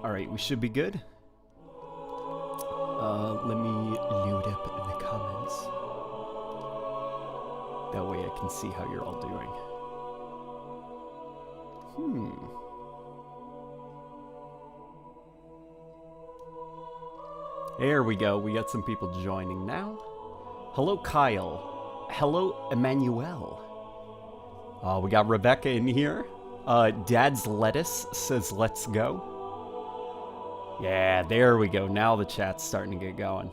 Alright, we should be good. Let me load up in the comments. That way I can see how you're all doing. There we go. We got some people joining now. Hello, Kyle. Hello, Emmanuel. We got Rebecca in here. Dad's Lettuce says, let's go. Yeah, there we go. Now the chat's starting to get going.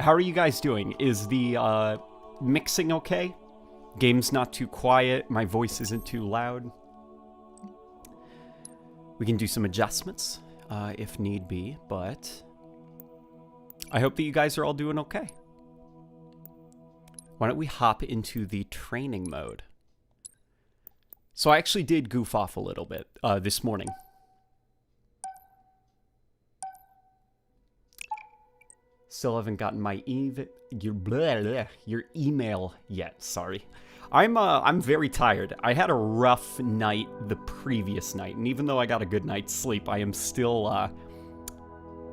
How are you guys doing? Is the mixing okay? Game's not too quiet. My voice isn't too loud. We can do some adjustments if need be, but I hope that you guys are all doing okay. Why don't we hop into the training mode? So I actually did goof off a little bit this morning. Still haven't gotten my your email yet. Sorry, I'm very tired. I had a rough night the previous night, and even though I got a good night's sleep, I am still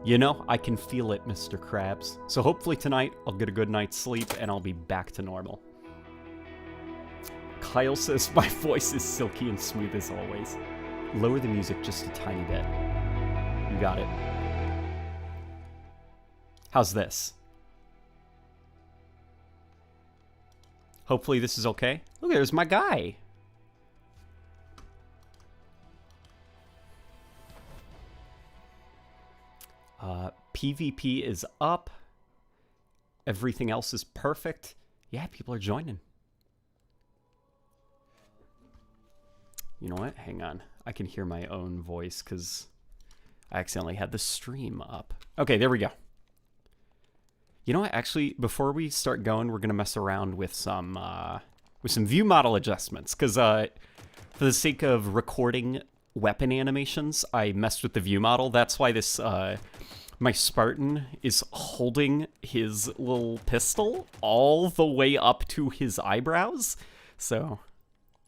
you know, I can feel it, Mr. Krabs. So hopefully tonight I'll get a good night's sleep and I'll be back to normal. Kyle says my voice is silky and smooth as always. Lower the music just a tiny bit. You got it. How's this? Hopefully this is okay. Look, there's my guy. PvP is up. Everything else is perfect. Yeah, people are joining. You know what? Hang on. I can hear my own voice because I accidentally had the stream up. Okay, there we go. You know what? Actually, before we start going, we're going to mess around with some view model adjustments. Because for the sake of recording weapon animations, I messed with the view model. That's why this my Spartan is holding his little pistol all the way up to his eyebrows. So,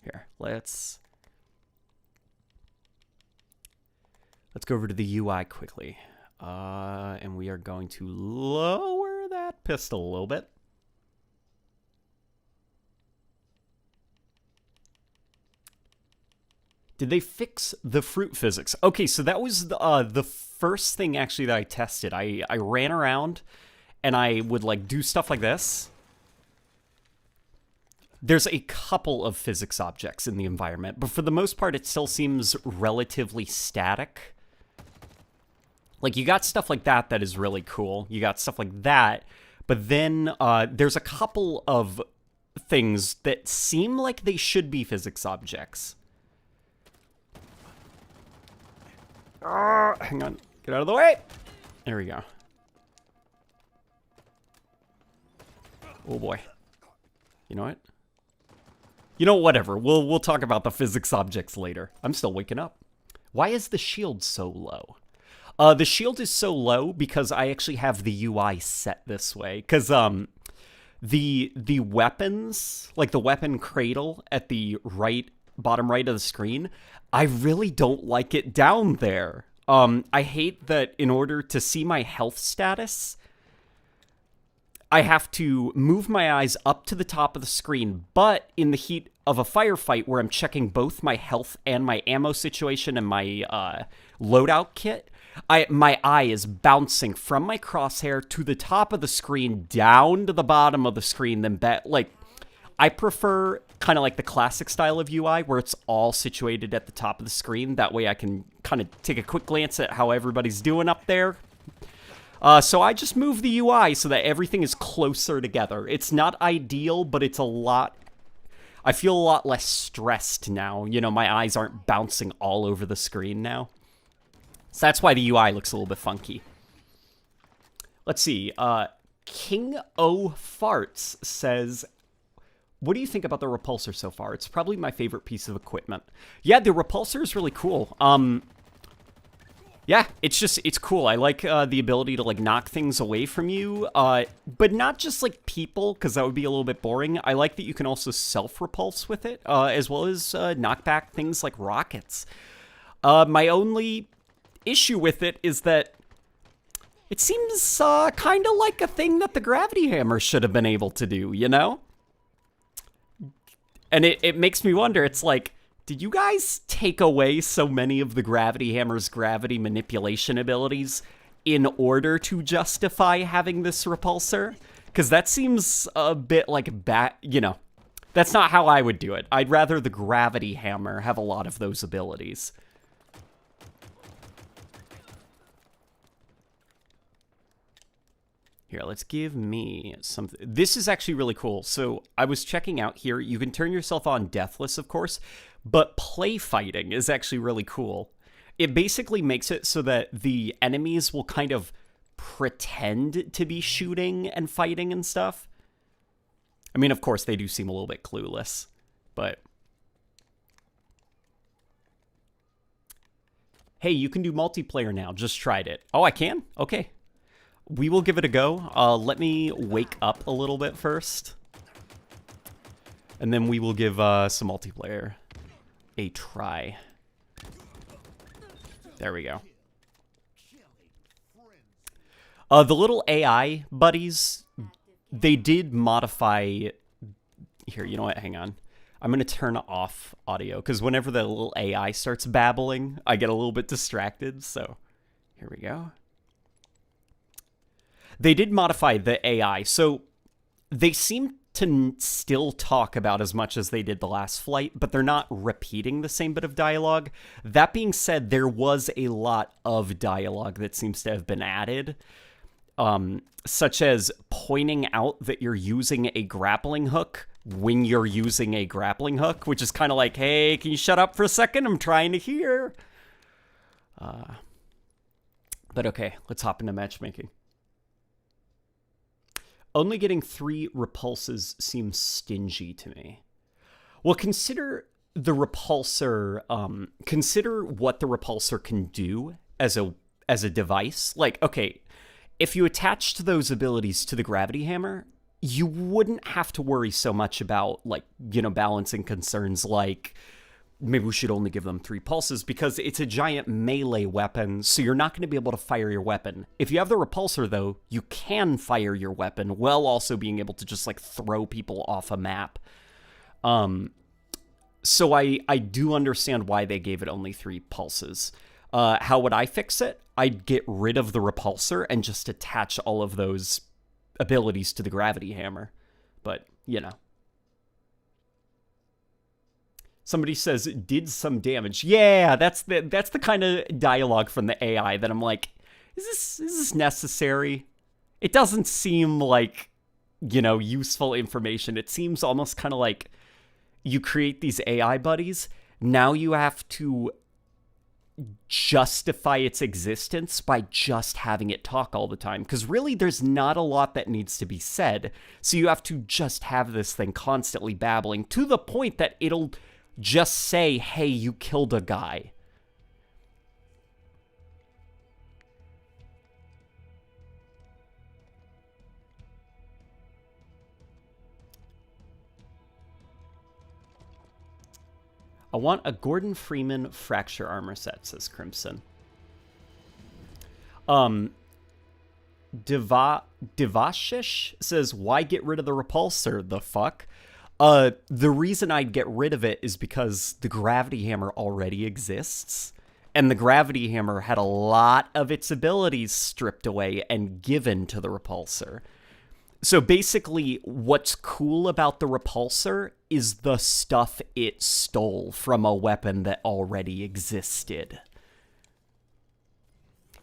here, let's go over to the UI quickly. And we are going to lower that pistol a little bit. Did they fix the fruit physics? Okay, so that was the first thing actually that I tested. I ran around and I would like do stuff like this. There's a couple of physics objects in the environment, but for the most part it still seems relatively static. Like, you got stuff like that that is really cool. You got stuff like that. But then there's a couple of things that seem like they should be physics objects. Hang on. Get out of the way. There we go. Oh, boy. You know what? You know, whatever. We'll talk about the physics objects later. I'm still waking up. Why is the shield so low? The shield is so low because I actually have the UI set this way. Because the weapons, like the weapon cradle at the bottom right of the screen, I really don't like it down there. I hate that in order to see my health status, I have to move my eyes up to the top of the screen, but in the heat of a firefight where I'm checking both my health and my ammo situation and my loadout kit, my eye is bouncing from my crosshair to the top of the screen down to the bottom of the screen. Then I prefer kind of like the classic style of UI where it's all situated at the top of the screen. That way I can kind of take a quick glance at how everybody's doing up there. So I just move the UI so that everything is closer together. It's not ideal, but it's I feel a lot less stressed now. You know, my eyes aren't bouncing all over the screen now. So that's why the UI looks a little bit funky. Let's see. King O Farts says, what do you think about the Repulsor so far? It's probably my favorite piece of equipment. Yeah, the Repulsor is really cool. Yeah, it's cool. I like the ability to like knock things away from you, but not just like people, because that would be a little bit boring. I like that you can also self-repulse with it, as well as knock back things like rockets. My only issue with it is that it seems kind of like a thing that the gravity hammer should have been able to do, you know? And it makes me wonder, it's like, did you guys take away so many of the gravity hammer's gravity manipulation abilities in order to justify having this repulsor? Because that seems a bit like you know, that's not how I would do it. I'd rather the gravity hammer have a lot of those abilities. Here, let's give me something. This is actually really cool. So I was checking out here. You can turn yourself on deathless, of course, but play fighting is actually really cool. It basically makes it so that the enemies will kind of pretend to be shooting and fighting and stuff. I mean, of course, they do seem a little bit clueless, but... Hey, you can do multiplayer now. Just tried it. Oh, I can? Okay. We will give it a go. Let me wake up a little bit first. And then we will give some multiplayer a try. There we go. The little AI buddies, they did modify... Here, you know what? Hang on. I'm going to turn off audio, because whenever the little AI starts babbling, I get a little bit distracted, so here we go. They did modify the AI, so they seem to still talk about as much as they did the last flight, but they're not repeating the same bit of dialogue. That being said, there was a lot of dialogue that seems to have been added, such as pointing out that you're using a grappling hook when you're using a grappling hook, which is kind of like, hey, can you shut up for a second? I'm trying to hear. But okay, let's hop into matchmaking. Only getting 3 repulses seems stingy to me. Well, consider the repulsor, consider what the repulsor can do as a device. Like, okay, if you attached those abilities to the gravity hammer, you wouldn't have to worry so much about, like, you know, balancing concerns like, maybe we should only give them 3 pulses, because it's a giant melee weapon, so you're not going to be able to fire your weapon. If you have the repulsor, though, you can fire your weapon while also being able to just, like, throw people off a map. So I do understand why they gave it only 3 pulses. How would I fix it? I'd get rid of the repulsor and just attach all of those abilities to the gravity hammer. But, you know. Somebody says, did some damage. Yeah, that's the kind of dialogue from the AI that I'm like, is this necessary? It doesn't seem like, you know, useful information. It seems almost kind of like you create these AI buddies. Now you have to justify its existence by just having it talk all the time. Because really, there's not a lot that needs to be said. So you have to just have this thing constantly babbling to the point that it'll just say, hey, you killed a guy. I want a Gordon Freeman fracture armor set, says Crimson. Devashish says, why get rid of the repulsor? The fuck? The reason I'd get rid of it is because the gravity hammer already exists, and the gravity hammer had a lot of its abilities stripped away and given to the repulsor. So basically, what's cool about the repulsor is the stuff it stole from a weapon that already existed.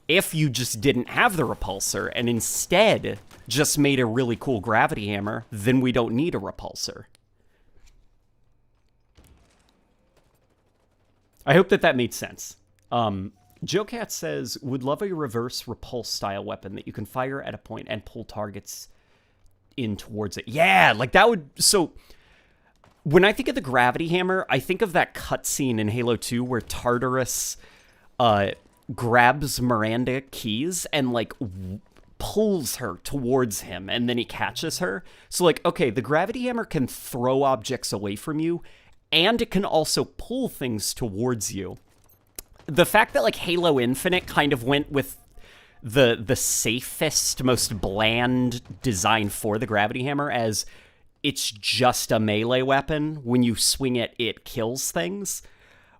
If you just didn't have the repulsor and instead just made a really cool gravity hammer, then we don't need a repulsor. I hope that made sense. Joe Cat says, would love a reverse repulse style weapon that you can fire at a point and pull targets in towards it. Yeah, like that would... So, when I think of the gravity hammer, I think of that cutscene in Halo 2 where Tartarus grabs Miranda Keys and, like, pulls her towards him, and then he catches her. So, like, okay, the gravity hammer can throw objects away from you, and it can also pull things towards you. the fact that like Halo Infinite kind of went with the safest, most bland design for the gravity hammer, as it's just a melee weapon. When you swing it, it kills things.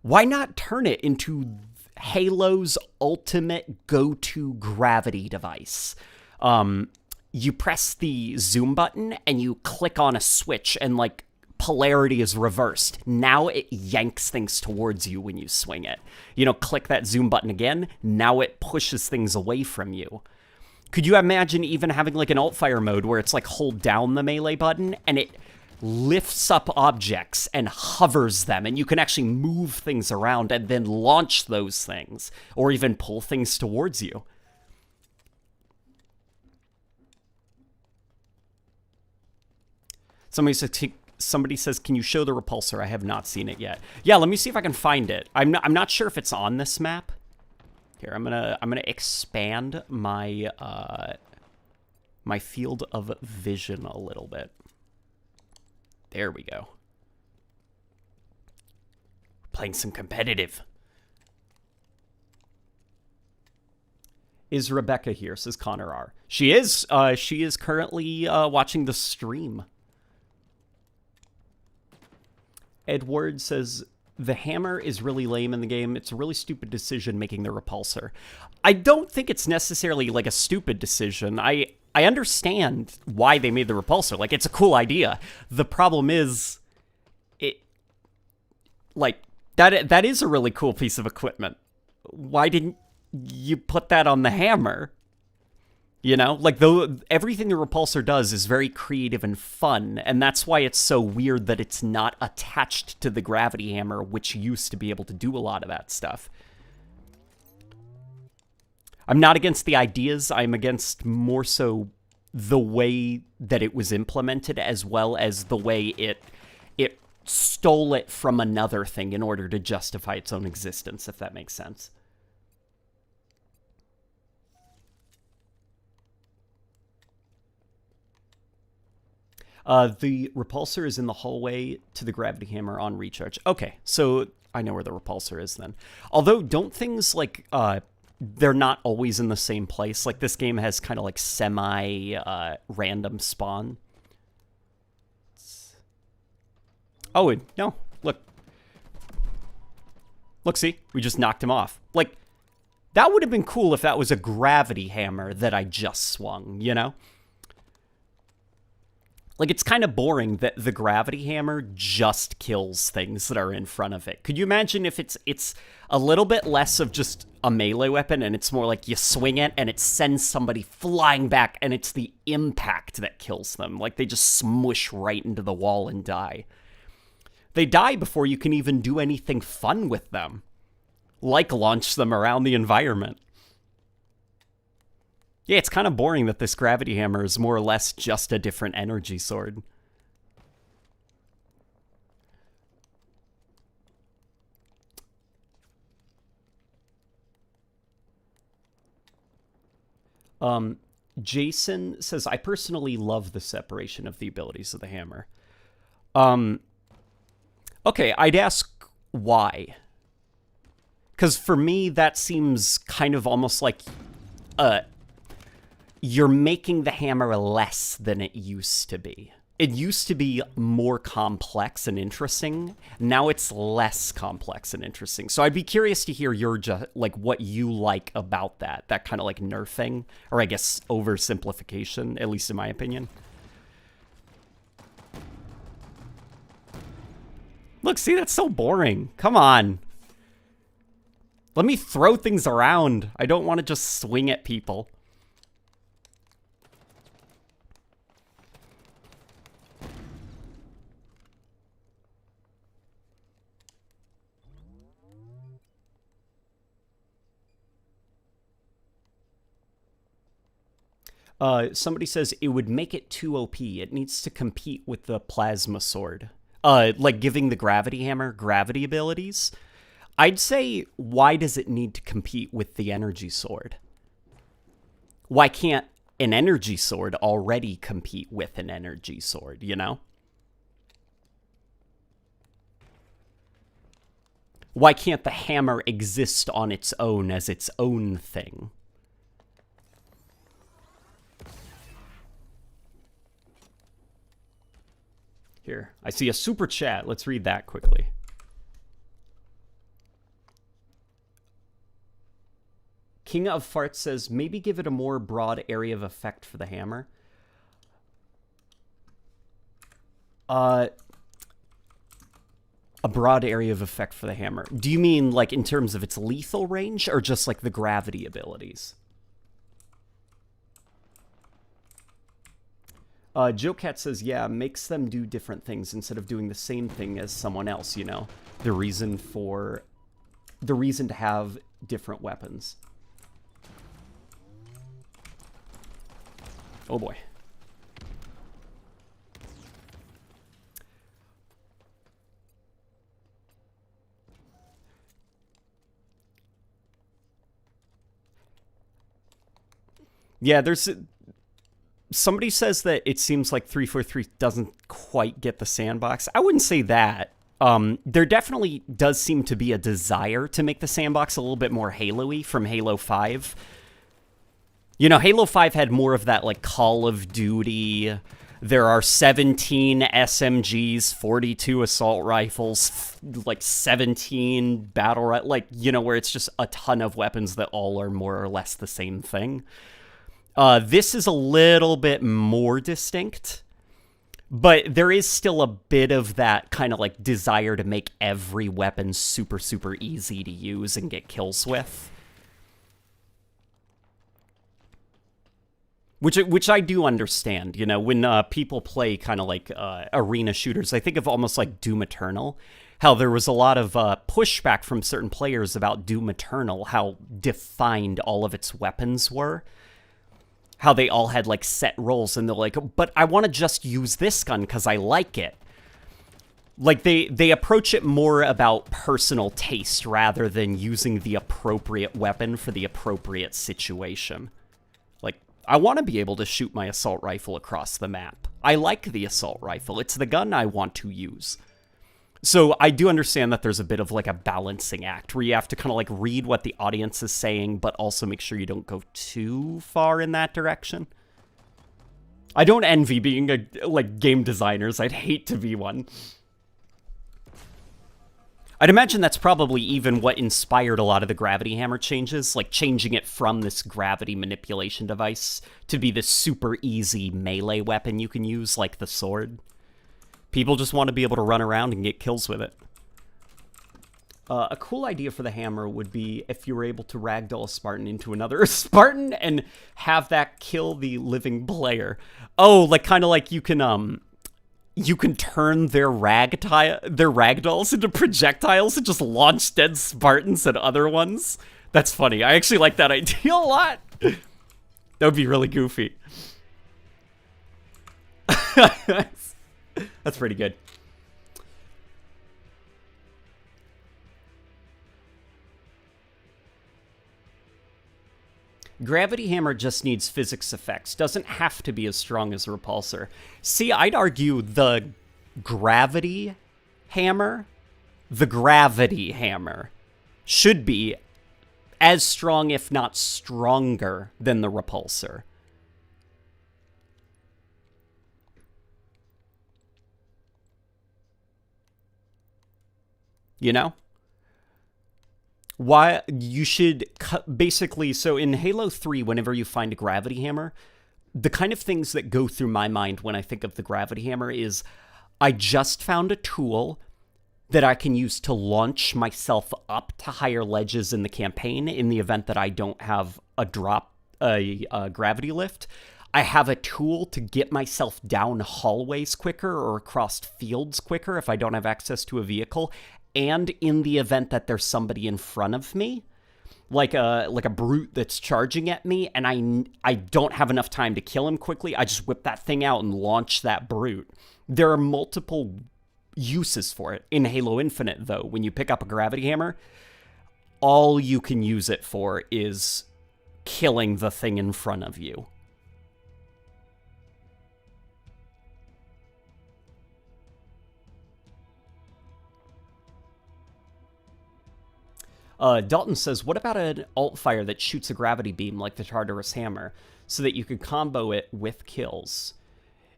Why not turn it into Halo's ultimate go-to gravity device? You press the zoom button and you click on a switch and like polarity is reversed. Now it yanks things towards you when you swing it. You know, click that zoom button again. Now it pushes things away from you. Could you imagine even having like an alt-fire mode where it's like hold down the melee button and it lifts up objects and hovers them, and you can actually move things around and then launch those things or even pull things towards you? Somebody says, can you show the repulsor? I have not seen it yet. Yeah, let me see if I can find it. I'm not sure if it's on this map. Here, I'm gonna expand my my field of vision a little bit. There we go. We're playing some competitive. Is Rebecca here? Says Connor R. She is. She is currently watching the stream. Edward says, the hammer is really lame in the game. It's a really stupid decision making the repulsor. I don't think it's necessarily like a stupid decision. I understand why they made the repulsor. Like, it's a cool idea. The problem is, that is a really cool piece of equipment. Why didn't you put that on the hammer? You know, like, everything the repulsor does is very creative and fun, and that's why it's so weird that it's not attached to the gravity hammer, which used to be able to do a lot of that stuff. I'm not against the ideas. I'm against more so the way that it was implemented, as well as the way it stole it from another thing in order to justify its own existence, if that makes sense. The repulsor is in the hallway to the gravity hammer on recharge. Okay, so I know where the repulsor is then. Although, don't things like, they're not always in the same place? Like, this game has kind of like semi-random spawn. Oh, no, look. Look, see? We just knocked him off. Like, that would have been cool if that was a gravity hammer that I just swung, you know? Like, it's kind of boring that the gravity hammer just kills things that are in front of it. Could you imagine if it's a little bit less of just a melee weapon, and it's more like you swing it and it sends somebody flying back, and it's the impact that kills them. Like, they just smush right into the wall and die. They die before you can even do anything fun with them, like launch them around the environment. Yeah, it's kind of boring that this gravity hammer is more or less just a different energy sword. Jason says, I personally love the separation of the abilities of the hammer. Okay, I'd ask why. Because for me, that seems kind of almost like you're making the hammer less than it used to be. It used to be more complex and interesting. Now it's less complex and interesting. So I'd be curious to hear your like what you like about that kind of like nerfing, or I guess oversimplification, at least in my opinion. Look, see, that's so boring. Come on. Let me throw things around. I don't want to just swing at people. Somebody says it would make it too OP. It needs to compete with the plasma sword. Like giving the gravity hammer gravity abilities. I'd say, why does it need to compete with the energy sword? Why can't an energy sword already compete with an energy sword, you know? Why can't the hammer exist on its own as its own thing? Here, I see a super chat. Let's read that quickly. King of Farts says, maybe give it a more broad area of effect for the hammer. A broad area of effect for the hammer. Do you mean like in terms of its lethal range or just like the gravity abilities? Joe Cat says, yeah, makes them do different things instead of doing the same thing as someone else, you know? The reason to have different weapons. Oh boy. Yeah, there's... Somebody says that it seems like 343 doesn't quite get the sandbox. I wouldn't say that. There definitely does seem to be a desire to make the sandbox a little bit more Halo-y from Halo 5. You know, Halo 5 had more of that, like, Call of Duty. There are 17 SMGs, 42 assault rifles, like 17 battle rifles, like, you know, where it's just a ton of weapons that all are more or less the same thing. This is a little bit more distinct, but there is still a bit of that kind of like desire to make every weapon super, super easy to use and get kills with. Which I do understand, you know, when people play kind of like arena shooters, I think of almost like Doom Eternal, how there was a lot of pushback from certain players about Doom Eternal, how defined all of its weapons were. How they all had, like, set roles, and they're like, but I want to just use this gun because I like it. Like, they approach it more about personal taste rather than using the appropriate weapon for the appropriate situation. Like, I want to be able to shoot my assault rifle across the map. I like the assault rifle. It's the gun I want to use. So I do understand that there's a bit of like a balancing act where you have to kind of like read what the audience is saying, but also make sure you don't go too far in that direction. I don't envy being a like game designers. I'd hate to be one. I'd imagine that's probably even what inspired a lot of the gravity hammer changes, like changing it from this gravity manipulation device to be this super easy melee weapon you can use like the sword. People just want to be able to run around and get kills with it. A cool idea for the hammer would be if you were able to ragdoll a Spartan into another Spartan and have that kill the living player. Oh, like kind of like you can turn their ragdolls into projectiles and just launch dead Spartans at other ones. That's funny. I actually like that idea a lot. That would be really goofy. That's pretty good. Gravity hammer just needs physics effects. Doesn't have to be as strong as a repulsor. See, I'd argue the gravity hammer should be as strong, if not stronger, than the repulsor. You know? Why you should basically, so in Halo 3, whenever you find a gravity hammer, the kind of things that go through my mind when I think of the gravity hammer is I just found a tool that I can use to launch myself up to higher ledges in the campaign in the event that I don't have a gravity lift. I have a tool to get myself down hallways quicker or across fields quicker if I don't have access to a vehicle. And in the event that there's somebody in front of me, like a brute that's charging at me, and I don't have enough time to kill him quickly, I just whip that thing out and launch that brute. There are multiple uses for it. In Halo Infinite, though, when you pick up a gravity hammer, all you can use it for is killing the thing in front of you. Dalton says, what about an alt fire that shoots a gravity beam like the Tartarus hammer so that you could combo it with kills?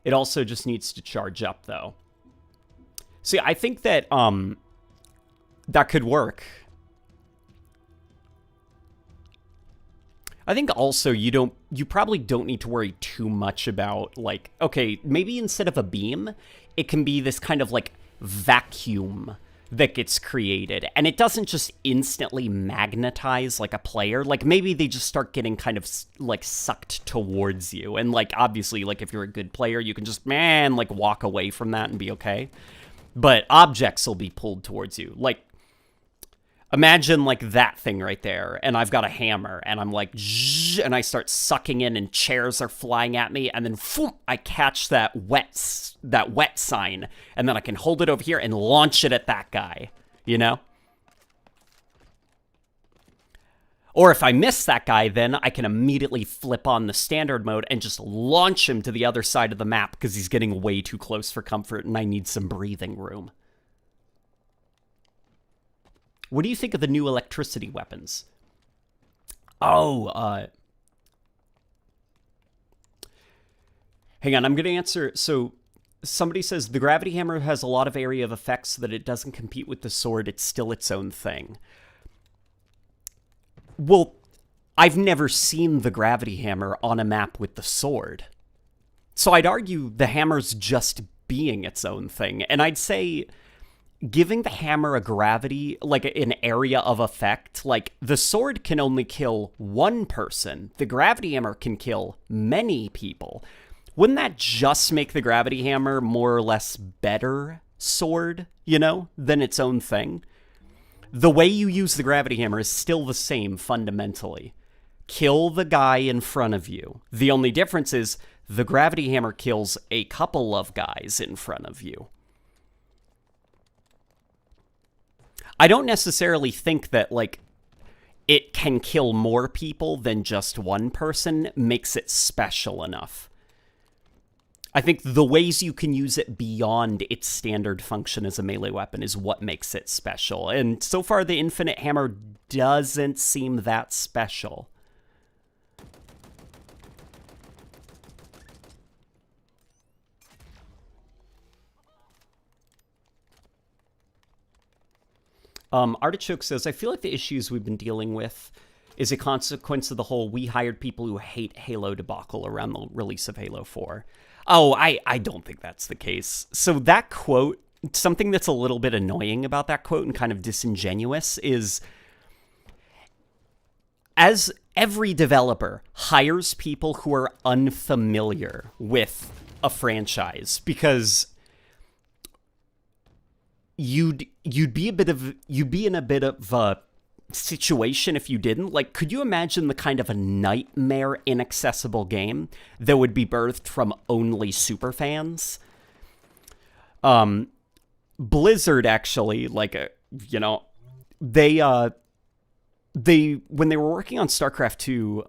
It also just needs to charge up, though. See, I think that that could work. I think also you probably don't need to worry too much about, like, okay, maybe instead of a beam, it can be this kind of, like, vacuum that gets created, and it doesn't just instantly magnetize, like, a player. Like, maybe they just start getting kind of, like, sucked towards you, and, like, obviously, like, if you're a good player, you can just, like, walk away from that and be okay. But objects will be pulled towards you. Like, imagine, like, that thing right there, and I've got a hammer, and I'm like, zzz, and I start sucking in, and chairs are flying at me, and then, phoom, I catch that wet sign, and then I can hold it over here and launch it at that guy, you know? Or if I miss that guy, then I can immediately flip on the standard mode and just launch him to the other side of the map because he's getting way too close for comfort, and I need some breathing room. What do you think of the new electricity weapons? Oh, hang on, I'm going to answer. So, somebody says, the gravity hammer has a lot of area of effects so that it doesn't compete with the sword. It's still its own thing. Well, I've never seen the gravity hammer on a map with the sword. So I'd argue the hammer's just being its own thing. And I'd say giving the hammer a gravity, like an area of effect, like the sword can only kill one person. The gravity hammer can kill many people. Wouldn't that just make the gravity hammer more or less better sword, you know, than its own thing? The way you use the gravity hammer is still the same fundamentally. Kill the guy in front of you. The only difference is the gravity hammer kills a couple of guys in front of you. I don't necessarily think that, like, it can kill more people than just one person makes it special enough. I think the ways you can use it beyond its standard function as a melee weapon is what makes it special. And so far, the Infinite Hammer doesn't seem that special. Artichoke says, I feel like the issues we've been dealing with is a consequence of the whole we hired people who hate Halo debacle around the release of Halo 4. Oh, I don't think that's the case. So that quote, something that's a little bit annoying about that quote and kind of disingenuous is, as every developer hires people who are unfamiliar with a franchise, because you'd be in a bit of a situation if you didn't. Like, could you imagine the kind of a nightmare inaccessible game that would be birthed from only superfans? Blizzard actually, like, they when they were working on StarCraft 2,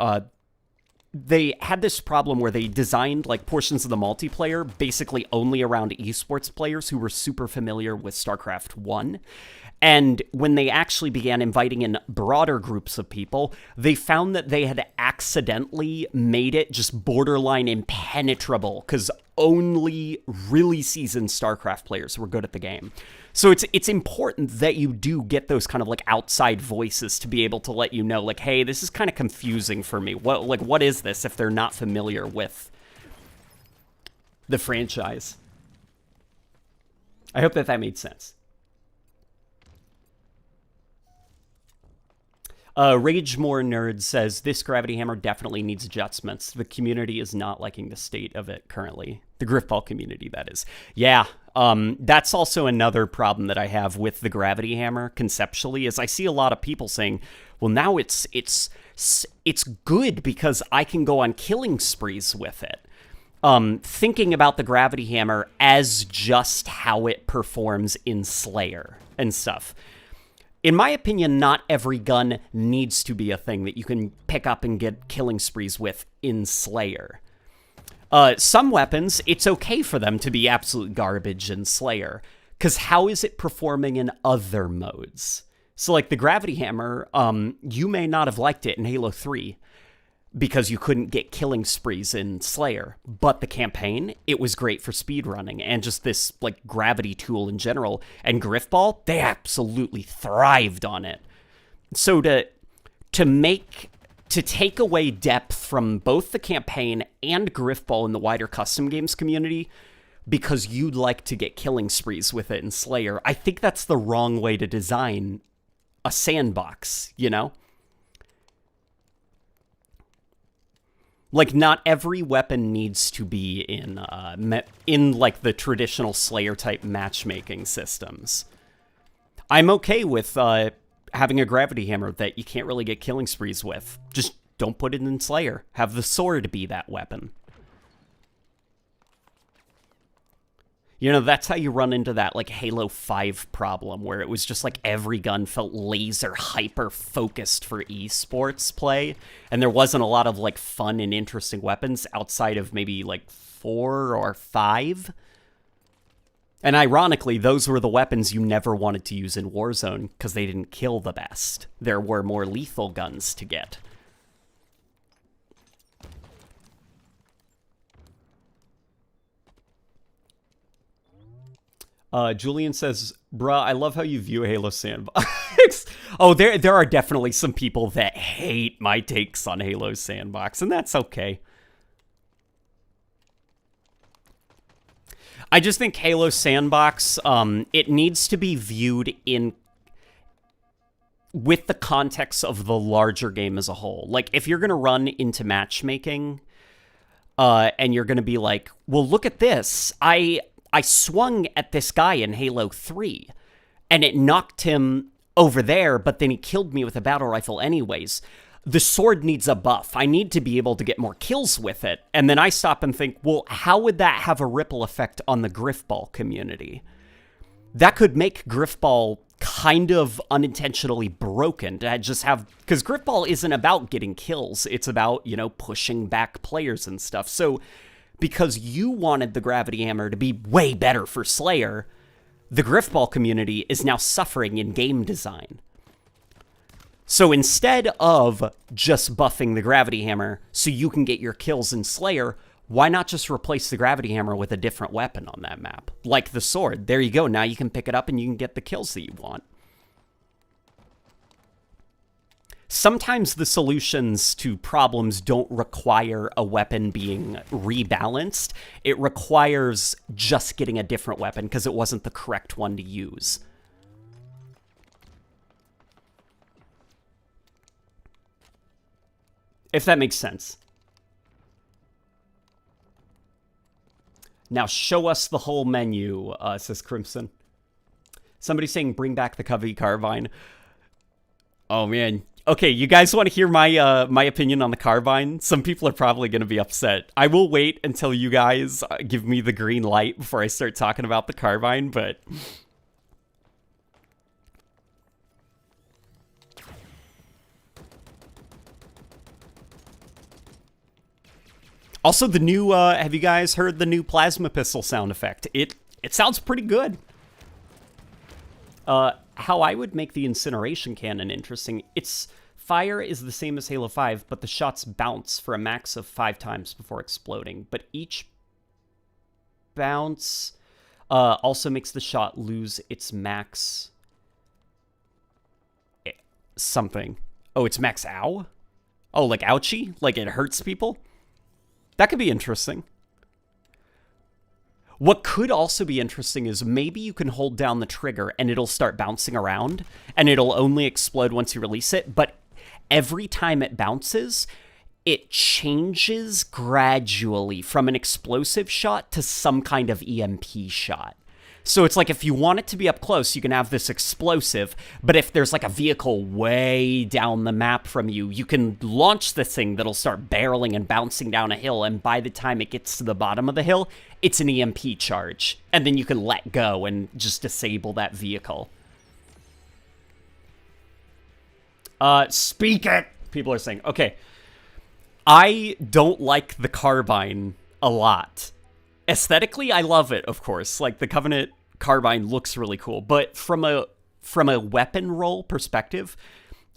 they had this problem where they designed, like, portions of the multiplayer basically only around esports players who were super familiar with StarCraft 1. And when they actually began inviting in broader groups of people, they found that they had accidentally made it just borderline impenetrable because only really seasoned StarCraft players were good at the game. So it's important that you do get those kind of, like, outside voices to be able to let you know, like, hey, this is kind of confusing for me. What is this if they're not familiar with the franchise? I hope that made sense. Rage More Nerd says, this gravity hammer definitely needs adjustments. The community is not liking the state of it currently. The Griffball community, that is. Yeah, that's also another problem that I have with the gravity hammer conceptually, is I see a lot of people saying, well, now it's good because I can go on killing sprees with it. Thinking about the gravity hammer as just how it performs in Slayer and stuff. In my opinion, not every gun needs to be a thing that you can pick up and get killing sprees with in Slayer. Some weapons, it's okay for them to be absolute garbage in Slayer, because how is it performing in other modes? So, like, the gravity hammer, you may not have liked it in Halo 3 because you couldn't get killing sprees in Slayer, but the campaign, it was great for speedrunning and just this, like, gravity tool in general. And Griffball, they absolutely thrived on it. So to take away depth from both the campaign and Griffball in the wider custom games community, because you'd like to get killing sprees with it in Slayer, I think that's the wrong way to design a sandbox, you know? Like, not every weapon needs to be in like, the traditional Slayer-type matchmaking systems. I'm okay with having a gravity hammer that you can't really get killing sprees with. Just don't put it in Slayer. Have the sword be that weapon. You know, that's how you run into that, like, Halo 5 problem, where it was just, like, every gun felt laser hyper-focused for esports play, and there wasn't a lot of, like, fun and interesting weapons outside of maybe, like, 4 or 5. And ironically, those were the weapons you never wanted to use in Warzone, because they didn't kill the best. There were more lethal guns to get. Julian says, bruh, I love how you view Halo Sandbox. Oh, there are definitely some people that hate my takes on Halo Sandbox, and that's okay. I just think Halo Sandbox, it needs to be viewed with the context of the larger game as a whole. Like, if you're going to run into matchmaking, and you're going to be like, well, look at this. I swung at this guy in Halo 3, and it knocked him over there, but then he killed me with a battle rifle anyways. The sword needs a buff. I need to be able to get more kills with it. And then I stop and think, well, how would that have a ripple effect on the Griffball community? That could make Griffball kind of unintentionally broken to just have... Because Griffball isn't about getting kills. It's about, you know, pushing back players and stuff. So... because you wanted the gravity hammer to be way better for Slayer, the Griffball community is now suffering in game design. So instead of just buffing the gravity hammer so you can get your kills in Slayer, why not just replace the gravity hammer with a different weapon on that map? Like the sword. There you go. Now you can pick it up and you can get the kills that you want. Sometimes the solutions to problems don't require a weapon being rebalanced. It requires just getting a different weapon because it wasn't the correct one to use. If that makes sense. Now show us the whole menu, says Crimson. Somebody's saying bring back the Covey Carbine. Oh, man. Okay, you guys want to hear my my opinion on the carbine? Some people are probably going to be upset. I will wait until you guys give me the green light before I start talking about the carbine, but... Also, the new, have you guys heard the new plasma pistol sound effect? It sounds pretty good. How I would make the incineration cannon interesting, its fire is the same as Halo 5, but the shots bounce for a max of 5 times before exploding. But each bounce also makes the shot lose its max... something. Oh, it's max ow? Oh, like ouchie? Like it hurts people? That could be interesting. What could also be interesting is maybe you can hold down the trigger and it'll start bouncing around, and it'll only explode once you release it, but every time it bounces, it changes gradually from an explosive shot to some kind of EMP shot. So it's like if you want it to be up close, you can have this explosive, but if there's like a vehicle way down the map from you, you can launch this thing that'll start barreling and bouncing down a hill, and by the time it gets to the bottom of the hill, it's an EMP charge. And then you can let go and just disable that vehicle. Speak it! People are saying, okay. I don't like the carbine a lot. Aesthetically, I love it, of course. Like, the Covenant carbine looks really cool. But from a from a weapon roll perspective,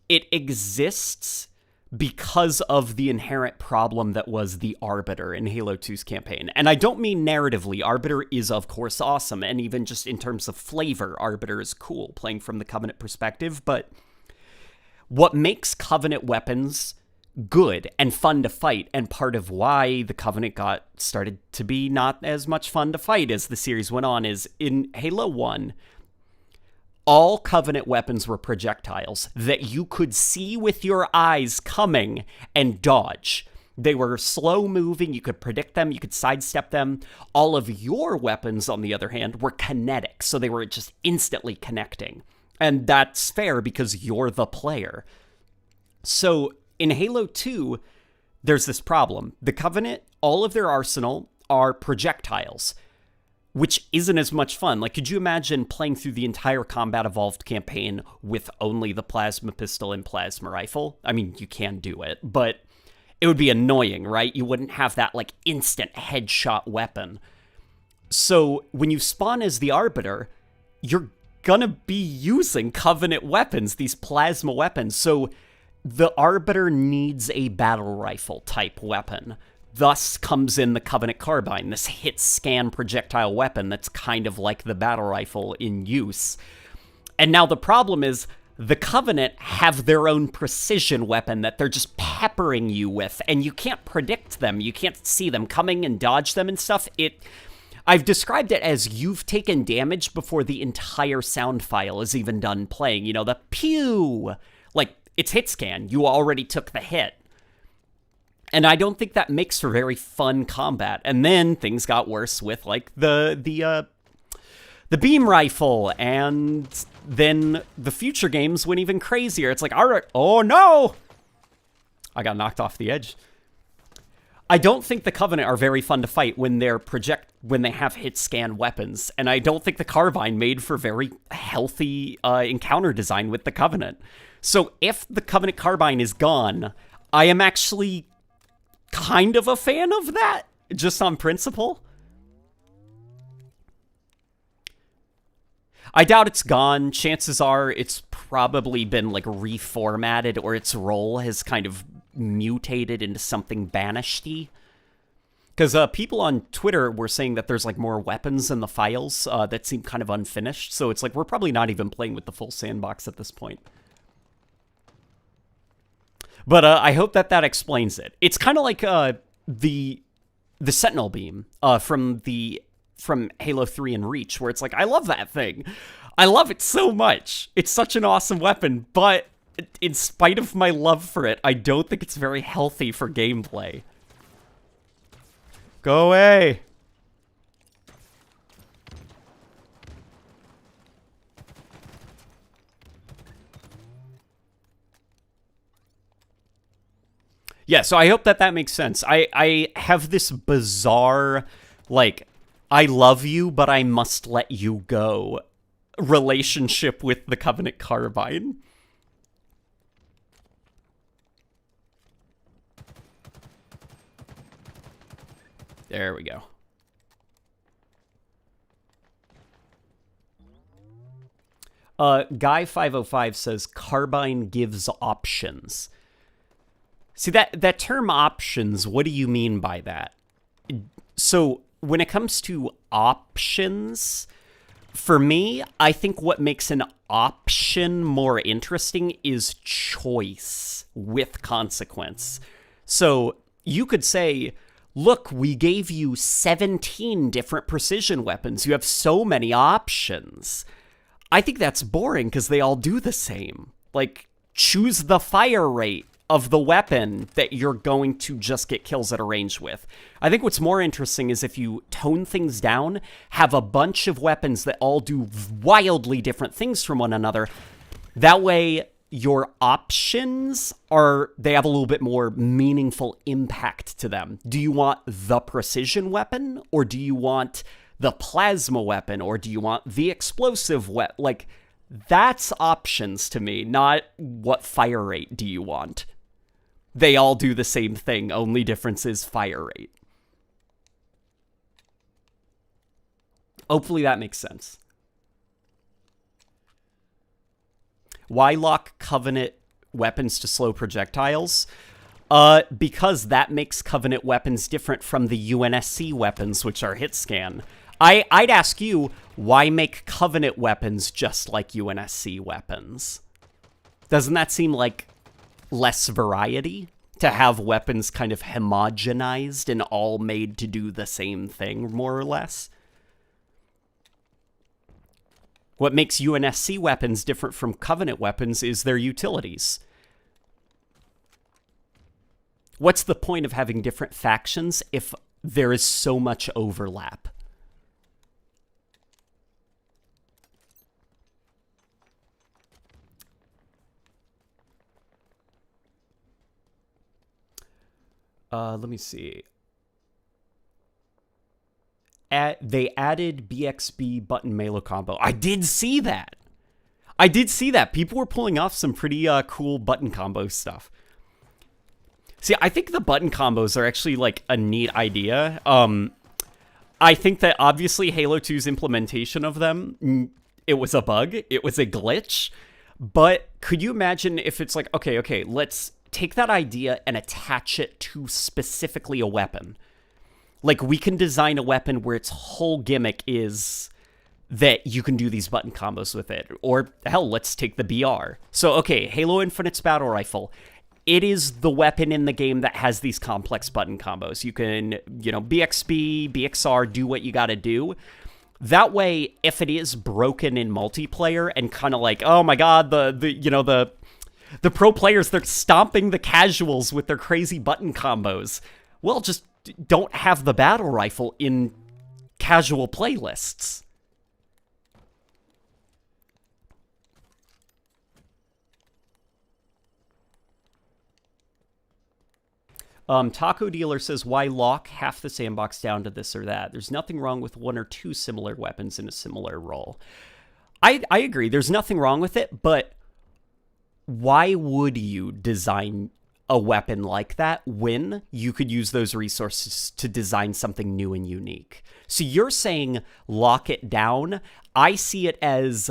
it exists because of the inherent problem that was the Arbiter in Halo 2's campaign. And I don't mean narratively. Arbiter is, of course, awesome. And even just in terms of flavor, Arbiter is cool, playing from the Covenant perspective. But what makes Covenant weapons good and fun to fight, and part of why the Covenant got started to be not as much fun to fight as the series went on, is in Halo 1, all Covenant weapons were projectiles that you could see with your eyes coming and dodge. They were slow moving, you could predict them, you could sidestep them. All of your weapons, on the other hand, were kinetic, so they were just instantly connecting. And that's fair because you're the player. So in Halo 2, there's this problem. The Covenant, all of their arsenal are projectiles, which isn't as much fun. Like, could you imagine playing through the entire Combat Evolved campaign with only the plasma pistol and plasma rifle? I mean, you can do it, but it would be annoying, right? You wouldn't have that, like, instant headshot weapon. So when you spawn as the Arbiter, you're gonna be using Covenant weapons, these plasma weapons. So the Arbiter needs a battle rifle type weapon. Thus comes in the Covenant carbine, this Hitscan projectile weapon that's kind of like the battle rifle in use. And now the problem is the Covenant have their own precision weapon that they're just peppering you with, and you can't predict them. You can't see them coming and dodge them and stuff. I've described it as you've taken damage before the entire sound file is even done playing. You know, the pew! Like, it's Hitscan. You already took the hit. And I don't think that makes for very fun combat. And then things got worse with, like, the beam rifle, and then the future games went even crazier. It's like, all right, oh no! I got knocked off the edge. I don't think the Covenant are very fun to fight when they have hit scan weapons, and I don't think the carbine made for very healthy encounter design with the Covenant. So if the Covenant carbine is gone, I am actually kind of a fan of that, just on principle. I doubt it's gone. Chances are it's probably been, like, reformatted, or its role has kind of mutated into something banished-y. Because people on Twitter were saying that there's, like, more weapons in the files that seem kind of unfinished. So it's like, we're probably not even playing with the full sandbox at this point. But I hope that explains it. It's kind of like the Sentinel beam from Halo 3 and Reach, where it's like, I love that thing. I love it so much. It's such an awesome weapon, but in spite of my love for it, I don't think it's very healthy for gameplay. Go away. Yeah, so I hope that makes sense. I have this bizarre, like, I love you, but I must let you go relationship with the Covenant carbine. There we go. Guy505 says, carbine gives options. See, that term options, what do you mean by that? So when it comes to options, for me, I think what makes an option more interesting is choice with consequence. So you could say, look, we gave you 17 different precision weapons. You have so many options. I think that's boring because they all do the same. Like, choose the fire rate of the weapon that you're going to just get kills at a range with. I think what's more interesting is if you tone things down, have a bunch of weapons that all do wildly different things from one another. That way, your options they have a little bit more meaningful impact to them. Do you want the precision weapon, or do you want the plasma weapon, or do you want the explosive weapon? Like, that's options to me, not what fire rate do you want. They all do the same thing, only difference is fire rate. Hopefully that makes sense. Why lock Covenant weapons to slow projectiles? Because that makes Covenant weapons different from the UNSC weapons, which are Hitscan. I'd ask you, why make Covenant weapons just like UNSC weapons? Doesn't that seem like less variety? To have weapons kind of homogenized and all made to do the same thing, more or less? What makes UNSC weapons different from Covenant weapons is their utilities. What's the point of having different factions if there is so much overlap? Let me see. They added BXB button melee combo. I did see that. People were pulling off some pretty cool button combo stuff. See, I think the button combos are actually like a neat idea. I think that obviously Halo 2's implementation of them, it was a bug. It was a glitch. But could you imagine if it's like, okay, let's take that idea and attach it to specifically a weapon. Like, we can design a weapon where its whole gimmick is that you can do these button combos with it. Or, hell, let's take the BR. So, okay, Halo Infinite's battle rifle. It is the weapon in the game that has these complex button combos. You can, BXB, BXR, do what you gotta do. That way, if it is broken in multiplayer and kind of like, oh my god, the pro players, they're stomping the casuals with their crazy button combos. Well, just don't have the battle rifle in casual playlists. Taco Dealer says, why lock half the sandbox down to this or that? There's nothing wrong with one or two similar weapons in a similar role. I agree. There's nothing wrong with it, but why would you design a weapon like that when you could use those resources to design something new and unique? So you're saying lock it down. I see it as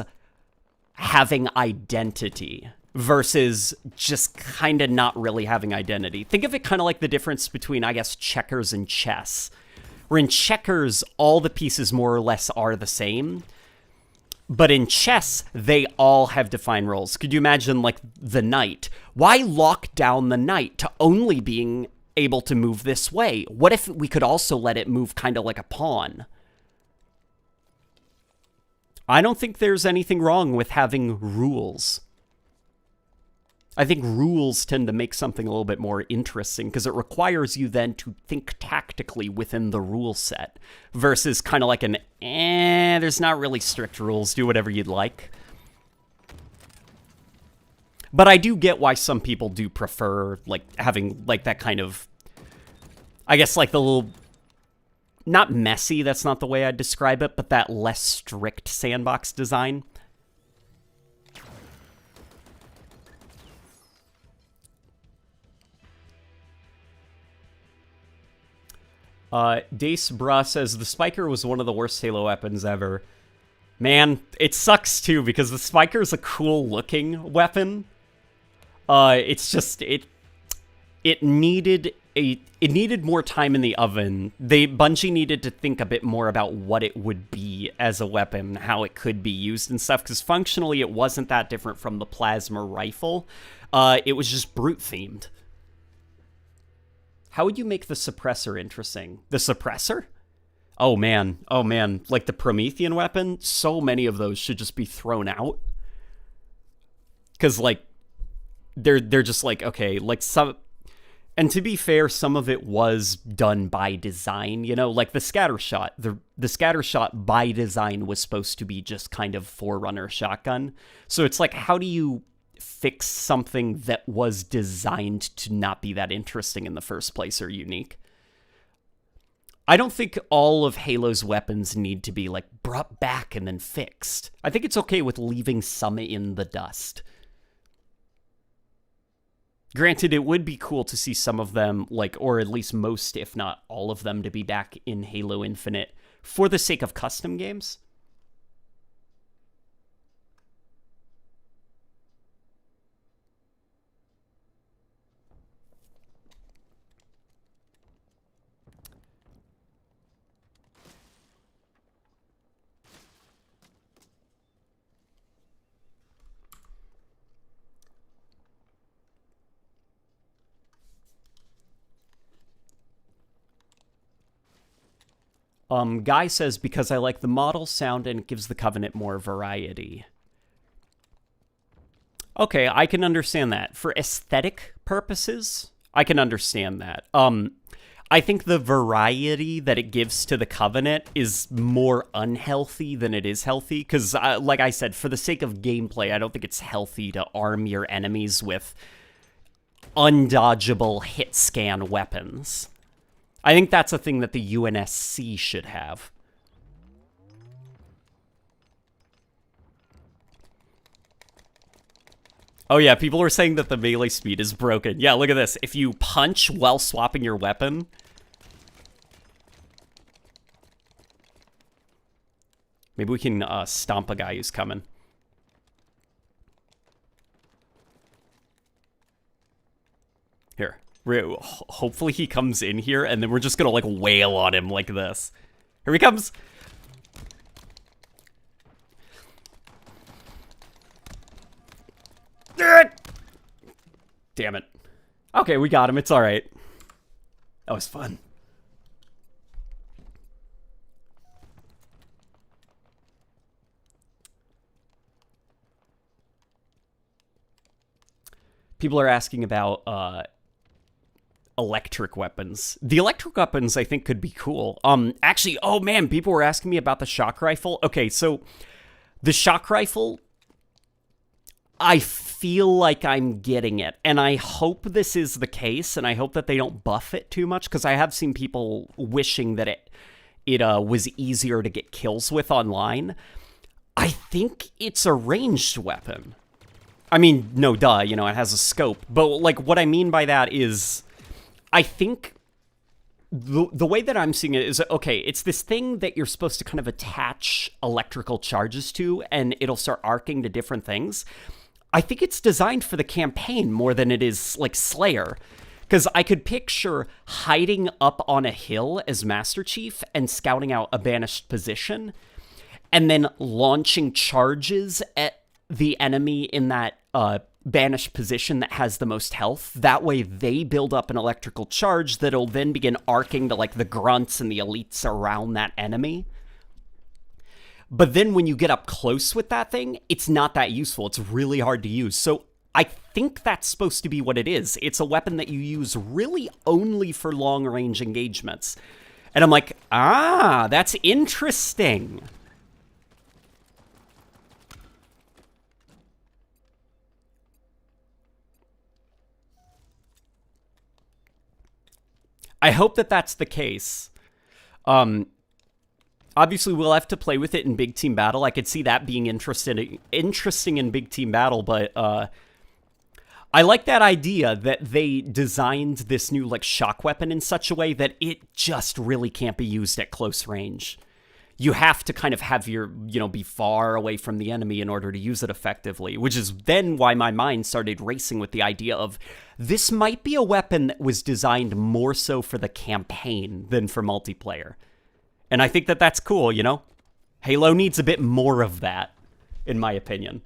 having identity versus just kind of not really having identity. Think of it kind of like the difference between, I guess, checkers and chess. Where in checkers, all the pieces more or less are the same. But in chess, they all have defined roles. Could you imagine, like, the knight? Why lock down the knight to only being able to move this way? What if we could also let it move kind of like a pawn? I don't think there's anything wrong with having rules. I think rules tend to make something a little bit more interesting because it requires you then to think tactically within the rule set versus kind of like an, there's not really strict rules, do whatever you'd like. But I do get why some people do prefer, like, having, like, that kind of, I guess, like, the little, not messy, that's not the way I'd describe it, but that less strict sandbox design. Dace Bra says, the Spiker was one of the worst Halo weapons ever. Man, it sucks too, because the Spiker is a cool-looking weapon. It's just, it needed more time in the oven. Bungie needed to think a bit more about what it would be as a weapon, how it could be used and stuff, because functionally it wasn't that different from the plasma rifle. It was just brute-themed. How would you make the suppressor interesting? The suppressor? Oh man, like the Promethean weapon, so many of those should just be thrown out. Because, like, they're just like, okay, like some... And to be fair, some of it was done by design, like the scatter shot. The scatter shot by design was supposed to be just kind of Forerunner shotgun. So it's like, how do you fix something that was designed to not be that interesting in the first place or unique? I don't think all of Halo's weapons need to be, like, brought back and then fixed. I think it's okay with leaving some in the dust. Granted, it would be cool to see some of them, like, or at least most, if not all of them, to be back in Halo Infinite for the sake of custom games. Guy says, because I like the model sound and it gives the Covenant more variety. Okay, I can understand that. For aesthetic purposes, I can understand that. I think the variety that it gives to the Covenant is more unhealthy than it is healthy. Because, like I said, for the sake of gameplay, I don't think it's healthy to arm your enemies with undodgeable hit-scan weapons. I think that's a thing that the UNSC should have. Oh yeah, people were saying that the melee speed is broken. Yeah, look at this. If you punch while swapping your weapon... Maybe we can stomp a guy who's coming. Here. Hopefully he comes in here, and then we're just gonna, like, wail on him like this. Here he comes! Damn it. Okay, we got him. It's alright. That was fun. People are asking about electric weapons. The electric weapons, I think, could be cool. Actually, oh man, people were asking me about the shock rifle. Okay, so the shock rifle, I feel like I'm getting it, and I hope this is the case, and I hope that they don't buff it too much, because I have seen people wishing that it was easier to get kills with online. I think it's a ranged weapon. I mean, no duh, you know, it has a scope, but like what I mean by that is, I think the way that I'm seeing it is, okay, it's this thing that you're supposed to kind of attach electrical charges to, and it'll start arcing to different things. I think it's designed for the campaign more than it is, like, Slayer. Because I could picture hiding up on a hill as Master Chief and scouting out a banished position, and then launching charges at the enemy in that banished position that has the most health. That way they build up an electrical charge that'll then begin arcing to, like, the grunts and the elites around that enemy. But then when you get up close with that thing, it's not that useful. It's really hard to use. So I think that's supposed to be what it is. It's a weapon that you use really only for long-range engagements. And I'm like, ah, that's interesting. I hope that that's the case. Obviously, we'll have to play with it in Big Team Battle. I could see that being interesting in Big Team Battle, but I like that idea that they designed this new, like, shock weapon in such a way that it just really can't be used at close range. You have to kind of have your, you know, be far away from the enemy in order to use it effectively, which is then why my mind started racing with the idea of this might be a weapon that was designed more so for the campaign than for multiplayer. And I think that that's cool, you know? Halo needs a bit more of that, in my opinion.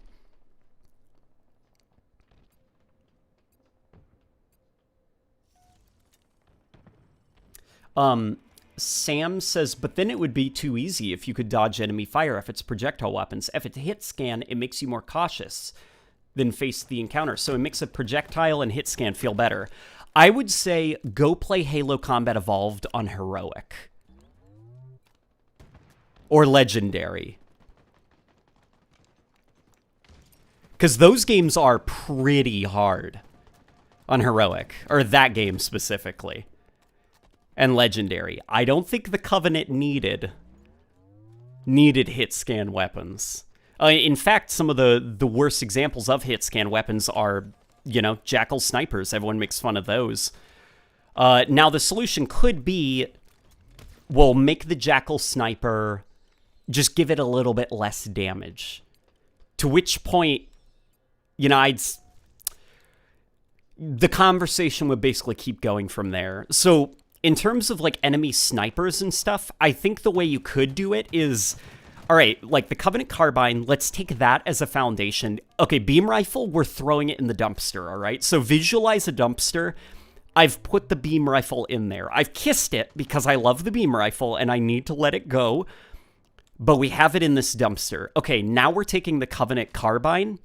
Sam says, but then it would be too easy if you could dodge enemy fire if it's projectile weapons. If it's a hit scan, it makes you more cautious than face the encounter. So it makes a projectile and hit scan feel better. I would say go play Halo Combat Evolved on Heroic. Or Legendary. Because those games are pretty hard on Heroic. Or that game specifically. And Legendary. I don't think the Covenant needed hit scan weapons. In fact, some of the worst examples of hit scan weapons are, you know, Jackal snipers. Everyone makes fun of those. Now, the solution could be, well, make the Jackal sniper, just give it a little bit less damage. To which point, you know, the conversation would basically keep going from there. So, in terms of, like, enemy snipers and stuff, I think the way you could do it is, all right, like, the Covenant Carbine, let's take that as a foundation. Okay, beam rifle, we're throwing it in the dumpster, all right? So visualize a dumpster I've put the beam rifle in there. I've kissed it because I love the beam rifle and I need to let it go. But we have it in this dumpster. Okay, now we're taking the Covenant carbine.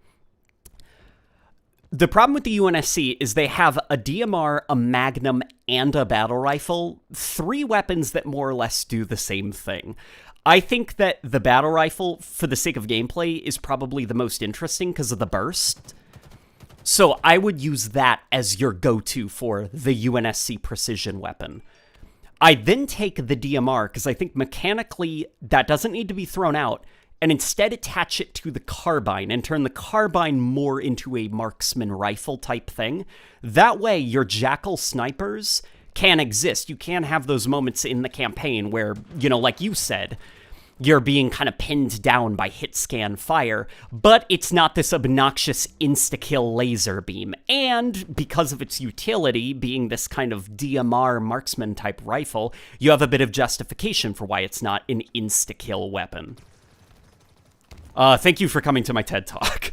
The problem with the UNSC is they have a DMR, a Magnum, and a battle rifle. 3 weapons that more or less do the same thing. I think that the battle rifle, for the sake of gameplay, is probably the most interesting because of the burst. So I would use that as your go-to for the UNSC precision weapon. I then take the DMR, because I think mechanically that doesn't need to be thrown out, and instead attach it to the carbine and turn the carbine more into a marksman rifle type thing. That way, your Jackal snipers can exist. You can have those moments in the campaign where, you know, like you said, you're being kind of pinned down by hit-scan fire, but it's not this obnoxious insta-kill laser beam. And because of its utility, being this kind of DMR marksman-type rifle, you have a bit of justification for why it's not an insta-kill weapon. Thank you for coming to my TED Talk.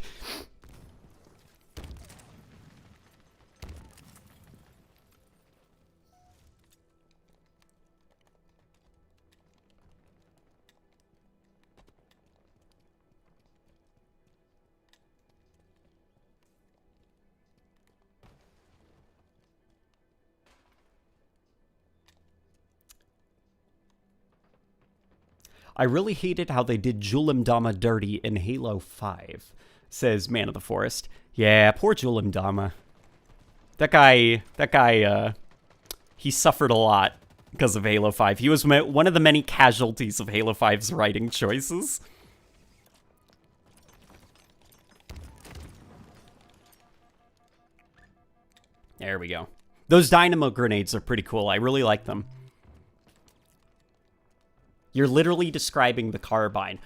I really hated how they did Julim Dama dirty in Halo 5, says Man of the Forest. Yeah, poor Julim Dama. That guy, he suffered a lot because of Halo 5. He was one of the many casualties of Halo 5's writing choices. There we go. Those dynamo grenades are pretty cool. I really like them. You're literally describing the carbine,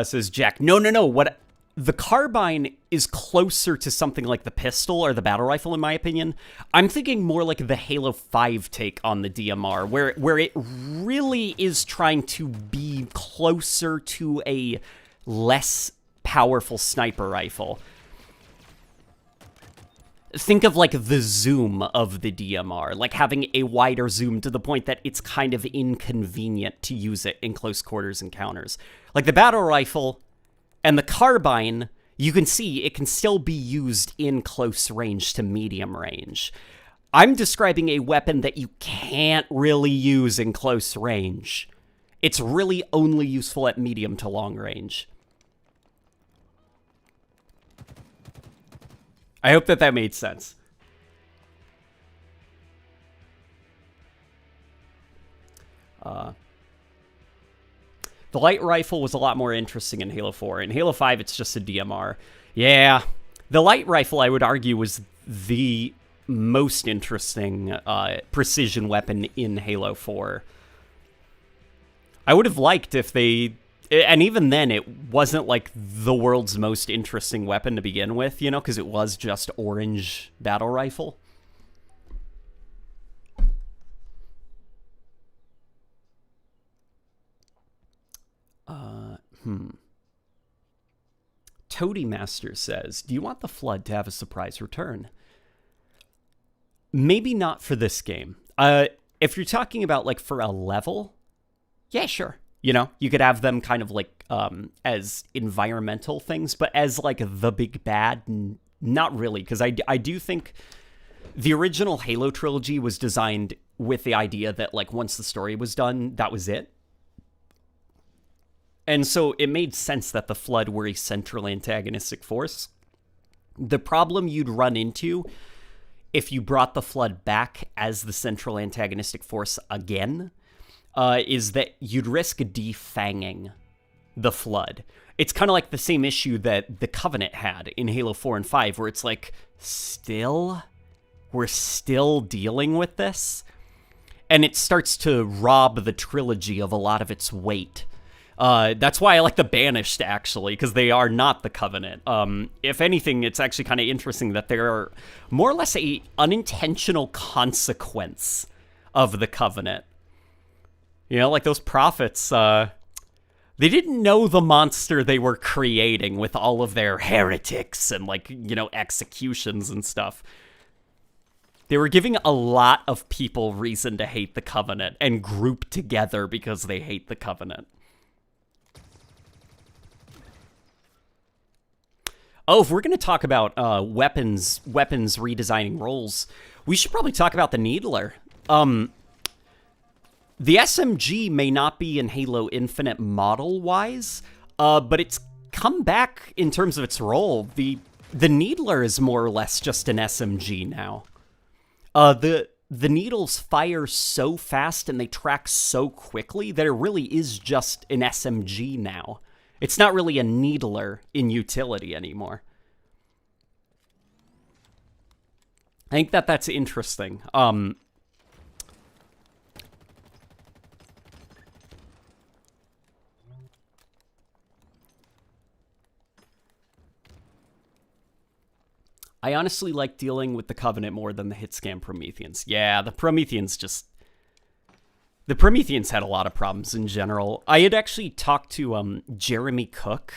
says Jack. No. What the carbine is closer to something like the pistol or the battle rifle, in my opinion. I'm thinking more like the Halo 5 take on the DMR, where it really is trying to be closer to a less powerful sniper rifle. Think of, like, the zoom of the DMR, like having a wider zoom to the point that it's kind of inconvenient to use it in close quarters encounters. Like the battle rifle and the carbine, you can see it can still be used in close range to medium range. I'm describing a weapon that you can't really use in close range. It's really only useful at medium to long range. I hope that made sense. The light rifle was a lot more interesting in Halo 4. In Halo 5, it's just a DMR. Yeah, the light rifle, I would argue, was the most interesting precision weapon in Halo 4. I would have liked if they... And even then, it wasn't, like, the world's most interesting weapon to begin with, you know, because it was just orange battle rifle. Toady Master says, do you want the Flood to have a surprise return? Maybe not for this game. If you're talking about, like, for a level, yeah, sure. You know, you could have them kind of like as environmental things, but as like the big bad, not really. Because I do think the original Halo trilogy was designed with the idea that like once the story was done, that was it. And so it made sense that the Flood were a central antagonistic force. The problem you'd run into if you brought the Flood back as the central antagonistic force again is that you'd risk defanging the Flood. It's kind of like the same issue that the Covenant had in Halo 4 and 5, where it's like, we're still dealing with this? And it starts to rob the trilogy of a lot of its weight. That's why I like the Banished, actually, because they are not the Covenant. If anything, it's actually kind of interesting that they're more or less a unintentional consequence of the Covenant. You know, like those prophets, they didn't know the monster they were creating with all of their heretics and, like, you know, executions and stuff. They were giving a lot of people reason to hate the Covenant and group together because they hate the Covenant. Oh, if we're going to talk about weapons redesigning roles, we should probably talk about the Needler. The SMG may not be in Halo Infinite model-wise, but it's come back in terms of its role. The Needler is more or less just an SMG now. The needles fire so fast and they track so quickly that it really is just an SMG now. It's not really a Needler in utility anymore. I think that's interesting. I honestly like dealing with the Covenant more than the Hitscan Prometheans. Yeah, the Prometheans had a lot of problems in general. I had actually talked to Jeremy Cook.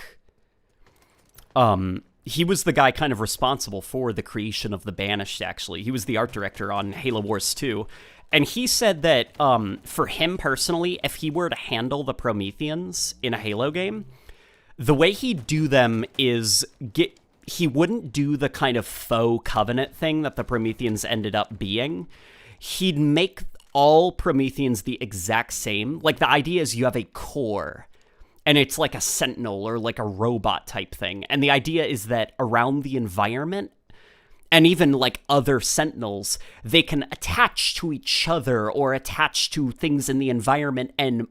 He was the guy kind of responsible for the creation of the Banished, actually. He was the art director on Halo Wars 2. And he said that for him personally, if he were to handle the Prometheans in a Halo game, the way he'd do them is he wouldn't do the kind of faux Covenant thing that the Prometheans ended up being. He'd make all Prometheans the exact same. Like, the idea is you have a core, and it's like a sentinel or like a robot type thing. And the idea is that around the environment, and even like other sentinels, they can attach to each other or attach to things in the environment and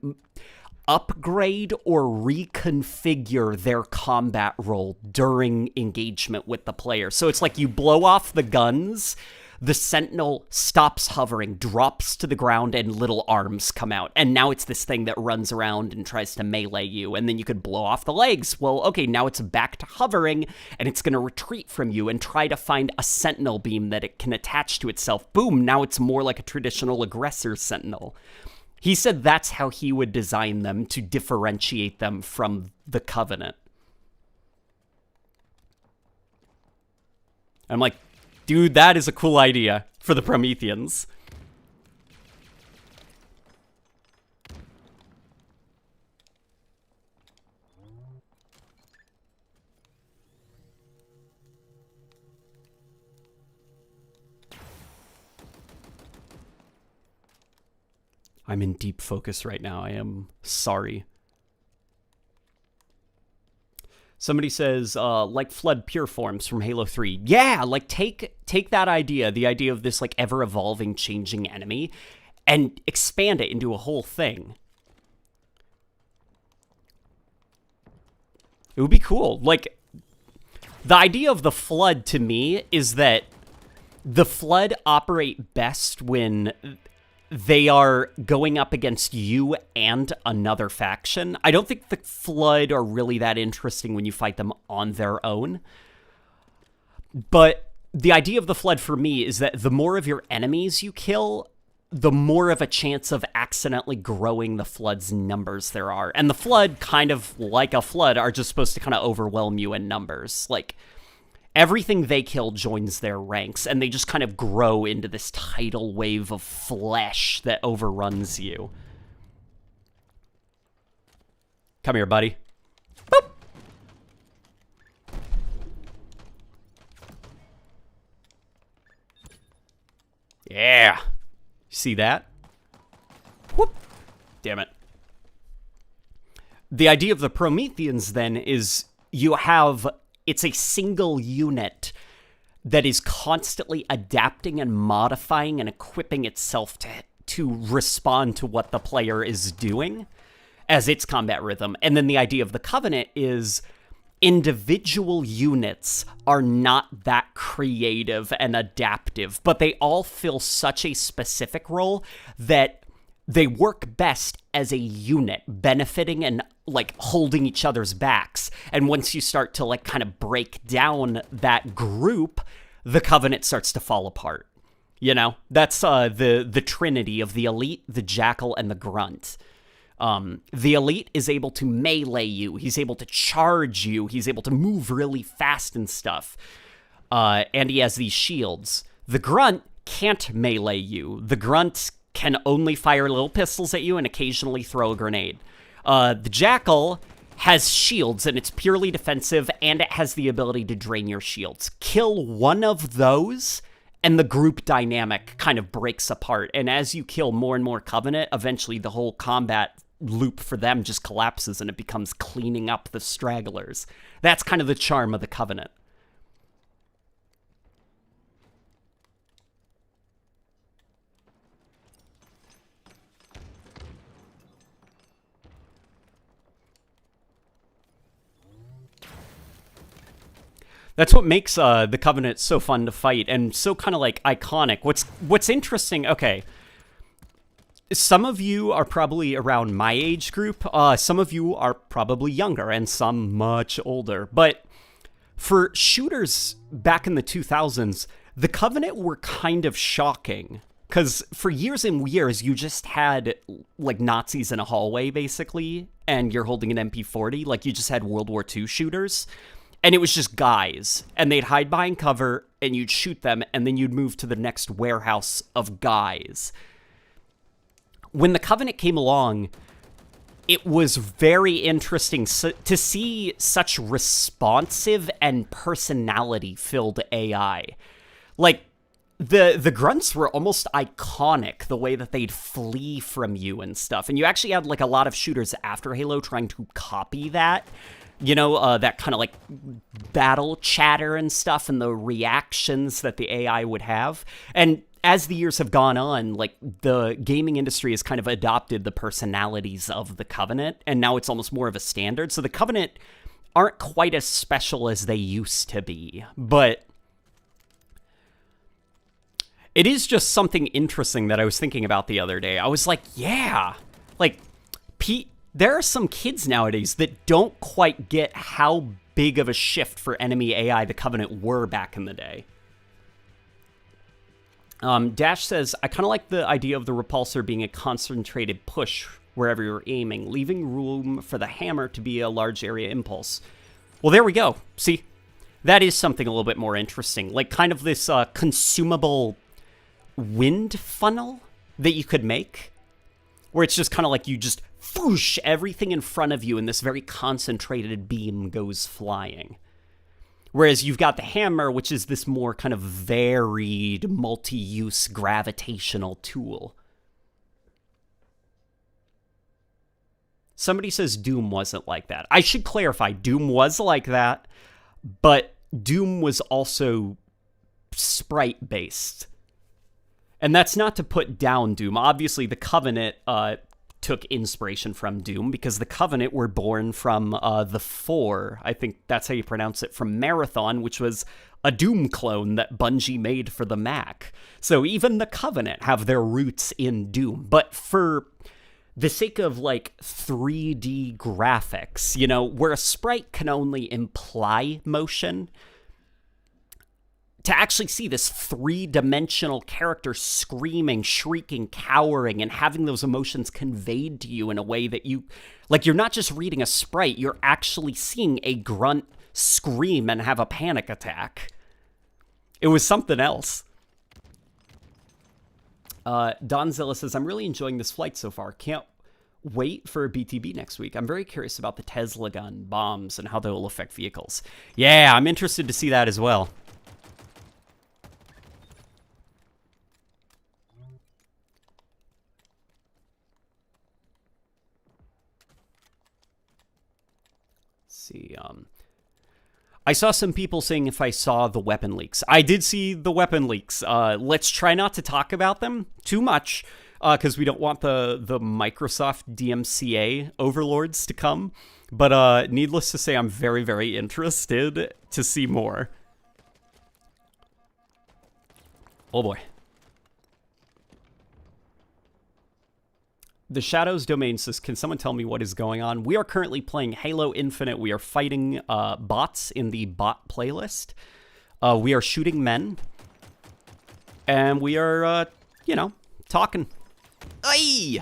upgrade or reconfigure their combat role during engagement with the player. So it's like you blow off the guns, the sentinel stops hovering, drops to the ground, and little arms come out. And now it's this thing that runs around and tries to melee you, and then you could blow off the legs. Well, okay, now it's back to hovering, and it's going to retreat from you and try to find a sentinel beam that it can attach to itself. Boom, now it's more like a traditional aggressor sentinel. He said that's how he would design them to differentiate them from the Covenant. I'm like, dude, that is a cool idea for the Prometheans. I'm in deep focus right now. I am sorry. Somebody says, like Flood Pure Forms from Halo 3. Yeah, like take that idea, the idea of this like ever-evolving, changing enemy, and expand it into a whole thing. It would be cool. Like, the idea of the Flood to me is that the Flood operate best when they are going up against you and another faction. I don't think the Flood are really that interesting when you fight them on their own. But the idea of the Flood for me is that the more of your enemies you kill, the more of a chance of accidentally growing the Flood's numbers there are. And the Flood, kind of like a Flood, are just supposed to kind of overwhelm you in numbers. Like, everything they kill joins their ranks, and they just kind of grow into this tidal wave of flesh that overruns you. Come here, buddy. Boop! Yeah! See that? Whoop! Damn it. The idea of the Prometheans, then, is you have... It's a single unit that is constantly adapting and modifying and equipping itself to respond to what the player is doing as its combat rhythm. And then the idea of the Covenant is individual units are not that creative and adaptive, but they all fill such a specific role that they work best as a unit, benefiting and like holding each other's backs. And once you start to like kind of break down that group, the Covenant starts to fall apart. You know, that's the trinity of the Elite, the Jackal, and the Grunt. The Elite is able to melee you. He's able to charge you. He's able to move really fast and stuff. And he has these shields. The Grunt can't melee you. The grunt can only fire little pistols at you and occasionally throw a grenade. The jackal has shields, and it's purely defensive, and it has the ability to drain your shields. Kill one of those, and the group dynamic kind of breaks apart. And as you kill more and more Covenant, eventually the whole combat loop for them just collapses, and it becomes cleaning up the stragglers. That's kind of the charm of the Covenant. That's what makes the Covenant so fun to fight and so kind of like iconic. What's interesting, okay, some of you are probably around my age group. Some of you are probably younger and some much older. But for shooters back in the 2000s, the Covenant were kind of shocking. Because for years and years, you just had, like, Nazis in a hallway, basically, and you're holding an MP40. Like, you just had World War II shooters. And it was just guys, and they'd hide behind cover, and you'd shoot them, and then you'd move to the next warehouse of guys. When the Covenant came along, it was very interesting to see such responsive and personality-filled AI. Like, the grunts were almost iconic, the way that they'd flee from you and stuff. And you actually had, like, a lot of shooters after Halo trying to copy that. You know, that kind of like battle chatter and stuff and the reactions that the AI would have. And as the years have gone on, like, the gaming industry has kind of adopted the personalities of the Covenant, and now it's almost more of a standard. So the Covenant aren't quite as special as they used to be, but it is just something interesting that I was thinking about the other day. I was like, yeah, like, there are some kids nowadays that don't quite get how big of a shift for enemy AI the Covenant were back in the day. Dash says, I kind of like the idea of the repulsor being a concentrated push wherever you're aiming, leaving room for the hammer to be a large area impulse. Well, there we go. See, that is something a little bit more interesting. Like, kind of this consumable wind funnel that you could make, where it's just kind of like you just whoosh, everything in front of you, and this very concentrated beam goes flying. Whereas you've got the hammer, which is this more kind of varied, multi-use gravitational tool. Somebody says Doom wasn't like that. I should clarify, Doom was like that, but Doom was also sprite-based. And that's not to put down Doom. Obviously, the Covenant took inspiration from Doom, because the Covenant were born from the 4, I think that's how you pronounce it, from Marathon, which was a Doom clone that Bungie made for the Mac. So even the Covenant have their roots in Doom. But for the sake of, like, 3D graphics, you know, where a sprite can only imply motion, to actually see this 3-dimensional character screaming, shrieking, cowering, and having those emotions conveyed to you in a way that you, like, you're not just reading a sprite, you're actually seeing a grunt scream and have a panic attack. It was something else. Donzilla says, I'm really enjoying this flight so far. Can't wait for a BTB next week. I'm very curious about the Tesla gun, bombs, and how they will affect vehicles. Yeah, I'm interested to see that as well. See, I saw some people saying if I saw the weapon leaks. I did see the weapon leaks. Let's try not to talk about them too much, because we don't want the Microsoft DMCA overlords to come. But needless to say, I'm very, very interested to see more. Oh boy. The Shadows domain says, can someone tell me what is going on? We are currently playing Halo Infinite. We are fighting bots in the bot playlist. We are shooting men. And we are, you know, talking. Aye!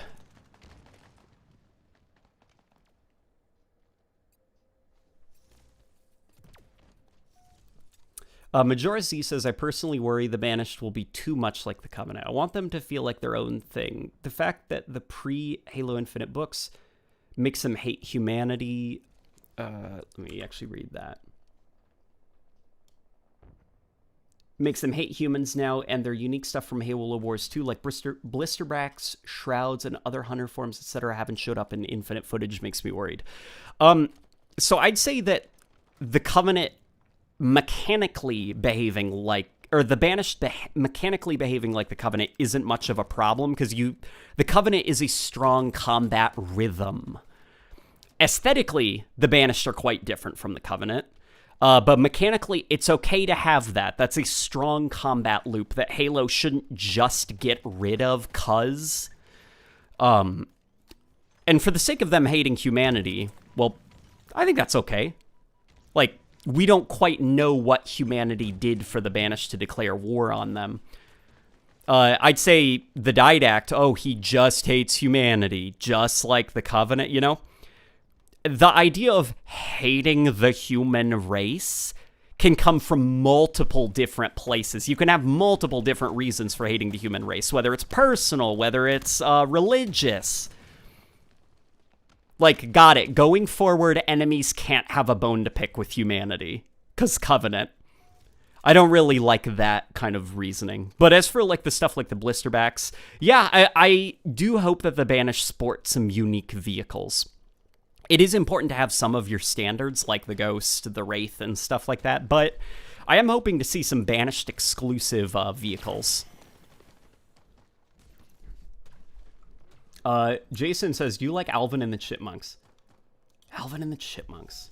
Majora Z says, I personally worry the Banished will be too much like the Covenant. I want them to feel like their own thing. The fact that the pre-Halo Infinite books makes them hate humanity. Let me actually read that. Makes them hate humans now, and their unique stuff from Halo Wars 2, like blisterbacks, shrouds, and other hunter forms, etc., haven't showed up in Infinite footage, makes me worried. So I'd say that the Covenant mechanically behaving like, or the Banished mechanically behaving like the Covenant isn't much of a problem, because the Covenant is a strong combat rhythm. Aesthetically, the Banished are quite different from the Covenant, but mechanically, it's okay to have that. That's a strong combat loop that Halo shouldn't just get rid of, cuz. And for the sake of them hating humanity, well, I think that's okay. Like, we don't quite know what humanity did for the Banished to declare war on them. I'd say the Didact, oh, he just hates humanity, just like the Covenant, you know? The idea of hating the human race can come from multiple different places. You can have multiple different reasons for hating the human race, whether it's personal, whether it's religious. Like, got it. Going forward, enemies can't have a bone to pick with humanity, because Covenant. I don't really like that kind of reasoning. But as for, like, the stuff like the blisterbacks, yeah, I do hope that the Banished sport some unique vehicles. It is important to have some of your standards, like the Ghost, the Wraith, and stuff like that, but I am hoping to see some Banished exclusive vehicles. Jason says, do you like Alvin and the Chipmunks? Alvin and the Chipmunks.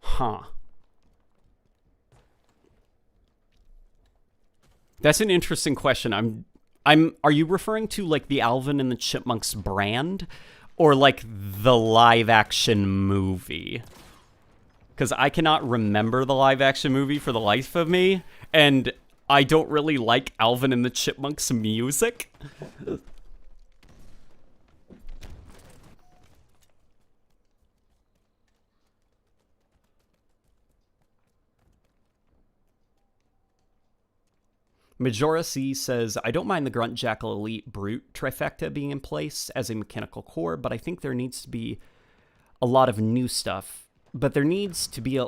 Huh. That's an interesting question. Are you referring to, like, the Alvin and the Chipmunks brand? Or, like, the live-action movie? Because I cannot remember the live-action movie for the life of me, and I don't really like Alvin and the Chipmunks music. Majora C says, I don't mind the Grunt Jackal Elite Brute trifecta being in place as a mechanical core, but I think there needs to be a lot of new stuff. But there needs to be a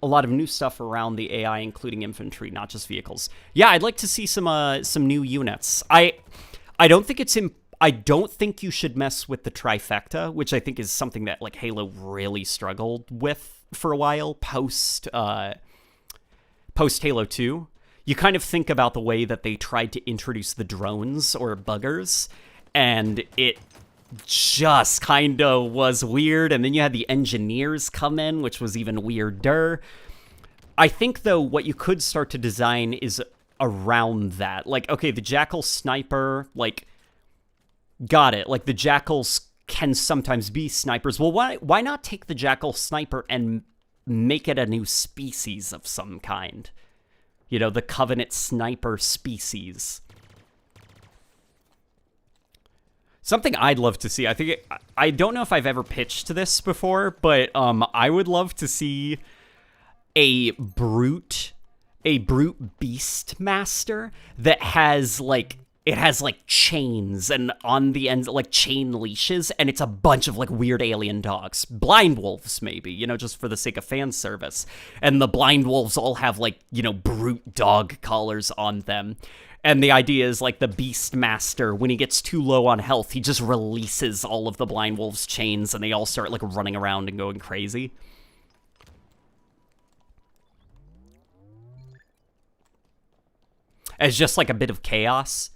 lot of new stuff around the AI, including infantry, not just vehicles. Yeah, I'd like to see some new units. I don't think you should mess with the trifecta, which I think is something that, like, Halo really struggled with for a while post Halo 2. You kind of think about the way that they tried to introduce the drones or buggers, and it just kind of was weird, and then you had the engineers come in, which was even weirder. I think, though, what you could start to design is around that. Like, okay, the Jackal Sniper, like, got it. Like, the Jackals can sometimes be snipers. Well, why not take the Jackal Sniper and make it a new species of some kind? You know, the Covenant Sniper species. Something I'd love to see, I don't know if I've ever pitched this before, but I would love to see a brute Beastmaster that has, like, it has, like, chains, and on the ends, like, chain leashes, and it's a bunch of, like, weird alien dogs. Blind wolves, maybe, you know, just for the sake of fan service. And the blind wolves all have, like, you know, brute dog collars on them. And the idea is, like, the Beastmaster, when he gets too low on health, he just releases all of the blind wolves' chains, and they all start, like, running around and going crazy. As just, like, a bit of chaos.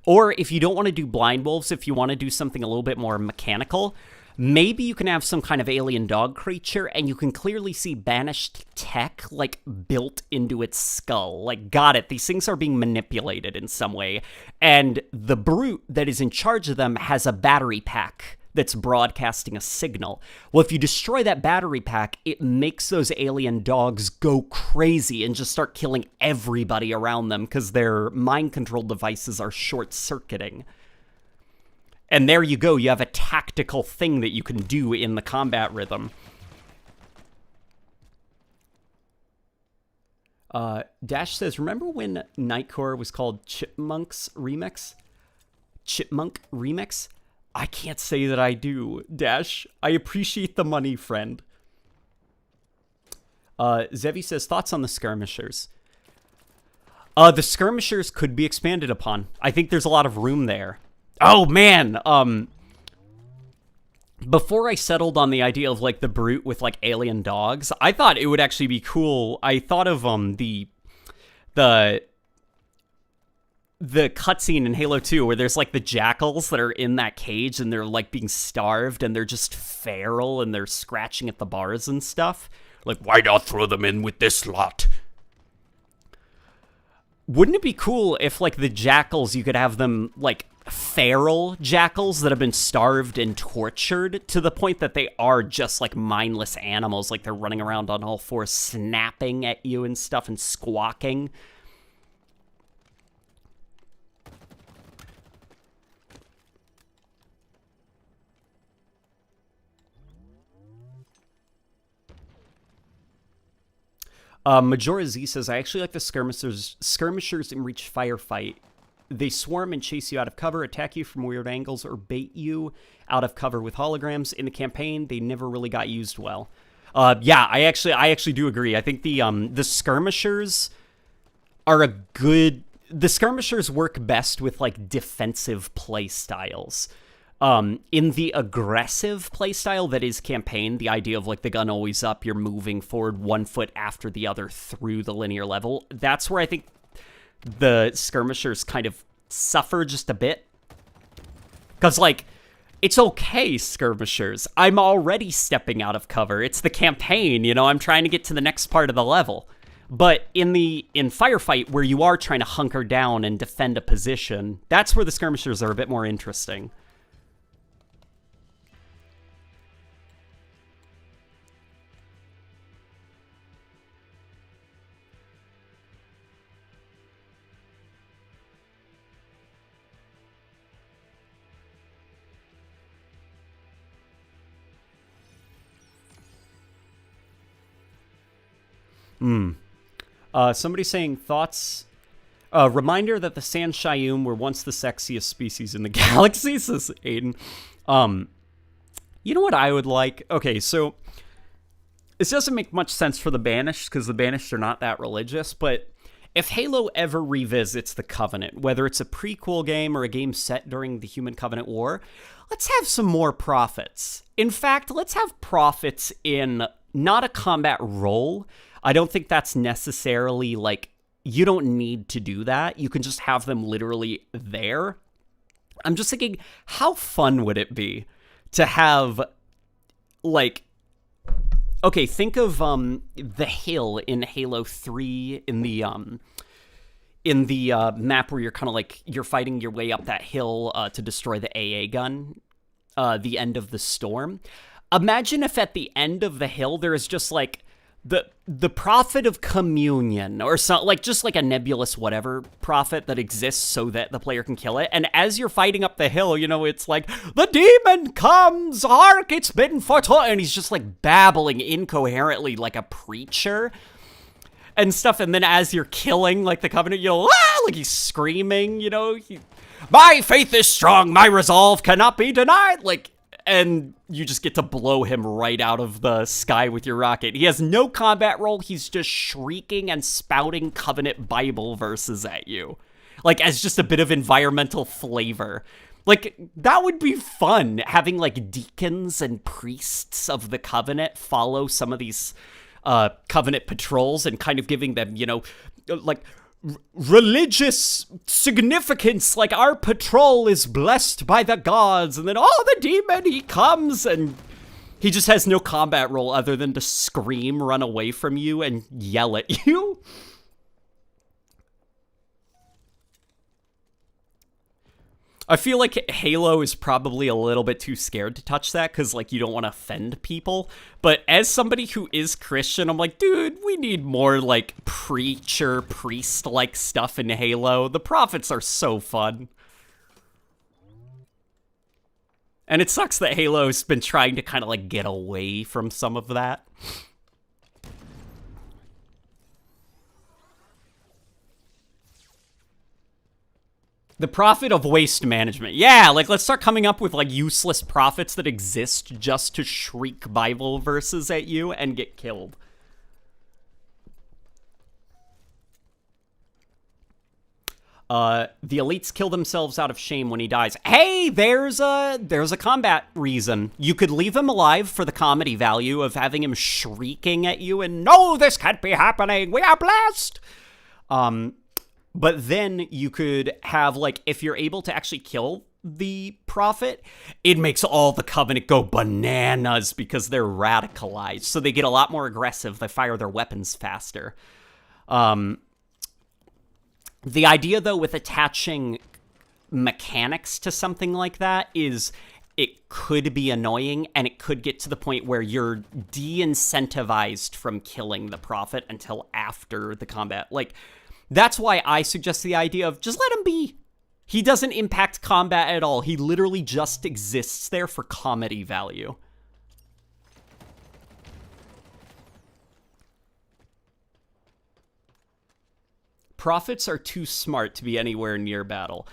Or if you don't want to do blind wolves, if you want to do something a little bit more mechanical, maybe you can have some kind of alien dog creature, and you can clearly see Banished tech, like, built into its skull. Like, got it, these things are being manipulated in some way. And the brute that is in charge of them has a battery pack that's broadcasting a signal. Well, if you destroy that battery pack, it makes those alien dogs go crazy and just start killing everybody around them because their mind control devices are short-circuiting. And there you go, you have a tactical thing that you can do in the combat rhythm. Dash says, remember when Nightcore was called Chipmunk's Remix? Chipmunk Remix? I can't say that I do, Dash. I appreciate the money, friend. Zevi says, thoughts on the Skirmishers? The Skirmishers could be expanded upon. I think there's a lot of room there. Oh, man! Before I settled on the idea of, like, the brute with, like, alien dogs, I thought it would actually be cool. I thought of, the cutscene in Halo 2 where there's, like, the jackals that are in that cage and they're, like, being starved and they're just feral and they're scratching at the bars and stuff. Like, why not throw them in with this lot? Wouldn't it be cool if, like, the jackals, you could have them, like, feral jackals that have been starved and tortured to the point that they are just, like, mindless animals. Like, they're running around on all fours, snapping at you and stuff and squawking. Majora Z says, I actually like the skirmishers in Reach Firefight. They swarm and chase you out of cover, attack you from weird angles, or bait you out of cover with holograms. In the campaign, they never really got used well. Yeah, I actually do agree. I think the skirmishers are a good... The skirmishers work best with, like, defensive play styles. In the aggressive playstyle that is campaign, the idea of, like, the gun always up, you're moving forward 1 foot after the other through the linear level, that's where I think the skirmishers kind of suffer just a bit. Because, like, it's okay, skirmishers. I'm already stepping out of cover. It's the campaign, you know, I'm trying to get to the next part of the level. But in Firefight, where you are trying to hunker down and defend a position, that's where the skirmishers are a bit more interesting. Somebody saying thoughts. Reminder that the Sand Shayum were once the sexiest species in the galaxy, says Aiden. You know what I would like? Okay, so this doesn't make much sense for the Banished, because the Banished are not that religious, but if Halo ever revisits the Covenant, whether it's a prequel game or a game set during the Human Covenant War, let's have some more prophets. In fact, let's have prophets in not a combat role. I don't think that's necessarily, like, you don't need to do that. You can just have them literally there. I'm just thinking, how fun would it be to have, like, okay, think of the hill in Halo 3 in the map where you're kind of like, you're fighting your way up that hill to destroy the AA gun, the end of the storm. Imagine if at the end of the hill there is just, like, the prophet of communion, or something, like, just like a nebulous whatever prophet that exists so that the player can kill it. And as you're fighting up the hill, you know, it's like, the demon comes, hark, it's been foretold, and he's just, like, babbling incoherently like a preacher and stuff. And then as you're killing, like, the Covenant, you know, like, he's screaming, you know, my faith is strong, my resolve cannot be denied, like, and you just get to blow him right out of the sky with your rocket. He has no combat role. He's just shrieking and spouting Covenant Bible verses at you, like, as just a bit of environmental flavor. Like, that would be fun, having, like, deacons and priests of the Covenant follow some of these Covenant patrols and kind of giving them, you know, like, religious significance, like, our patrol is blessed by the gods, and then, oh, the demon, he comes, and he just has no combat role other than to scream, run away from you, and yell at you. I feel like Halo is probably a little bit too scared to touch that, because, like, you don't want to offend people. But as somebody who is Christian, I'm like, dude, we need more, like, preacher, priest-like stuff in Halo. The prophets are so fun. And it sucks that Halo's been trying to kind of like get away from some of that. The profit of waste management. Yeah, like let's start coming up with like useless profits that exist just to shriek Bible verses at you and get killed. The elites kill themselves out of shame when he dies. Hey, there's a combat reason. You could leave him alive for the comedy value of having him shrieking at you and, no, this can't be happening. We are blessed. But then you could have, like, if you're able to actually kill the prophet, it makes all the Covenant go bananas because they're radicalized. So they get a lot more aggressive. They fire their weapons faster. The idea, though, with attaching mechanics to something like that is it could be annoying, and it could get to the point where you're de-incentivized from killing the prophet until after the combat. Like, that's why I suggest the idea of just let him be. He doesn't impact combat at all. He literally just exists there for comedy value. Prophets are too smart to be anywhere near battle.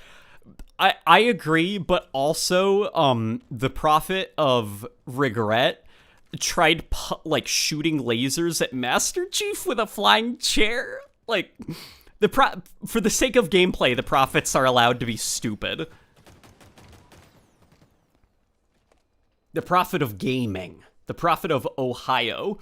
I agree, but also the prophet of regret tried like shooting lasers at Master Chief with a flying chair. Like for the sake of gameplay, the prophets are allowed to be stupid. The prophet of gaming, the prophet of Ohio.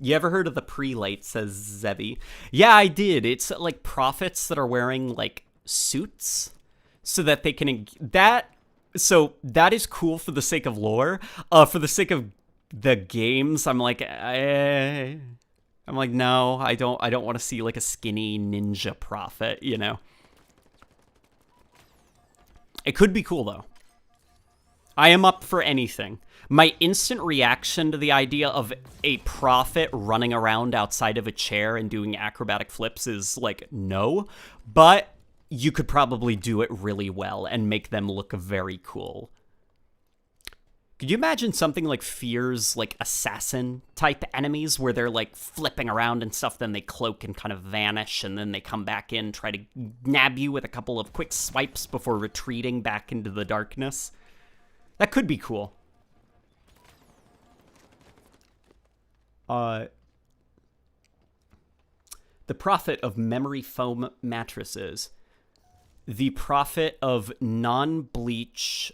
You ever heard of the prelate, says Zebi. Yeah, I did. It's like prophets that are wearing like suits so that they can so that is cool for the sake of lore. For the sake of the games, I'm like no, I don't want to see like a skinny ninja prophet, you know. It could be cool though. I am up for anything. My instant reaction to the idea of a prophet running around outside of a chair and doing acrobatic flips is like, no. But you could probably do it really well and make them look very cool. Could you imagine something like Fear's like assassin type enemies where they're like flipping around and stuff, then they cloak and kind of vanish, and then they come back in, try to nab you with a couple of quick swipes before retreating back into the darkness? That could be cool. The prophet of memory foam mattresses. The prophet of non-bleach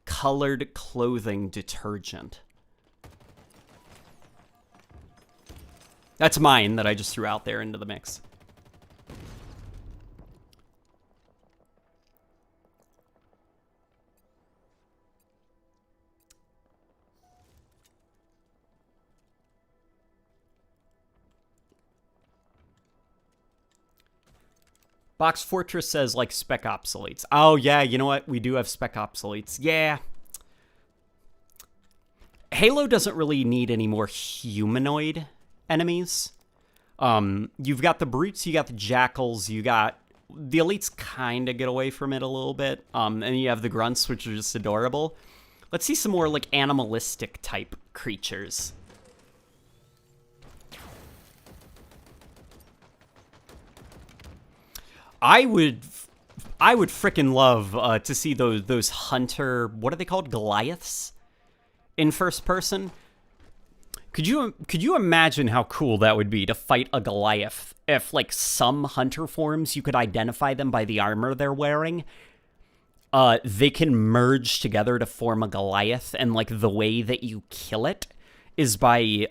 colored clothing detergent. That's mine that I just threw out there into the mix. Box Fortress says, like, spec obsoletes. Oh, yeah, you know what? We do have spec obsoletes. Yeah. Halo doesn't really need any more humanoid enemies. You've got the brutes, you got the jackals, you got... The elites kind of get away from it a little bit. And you have the grunts, which are just adorable. Let's see some more, like, animalistic type creatures. I would frickin' love to see those hunter, what are they called, Goliaths, in first person. Could you imagine how cool that would be to fight a Goliath? If like some hunter forms, you could identify them by the armor they're wearing. They can merge together to form a Goliath, and like the way that you kill it is by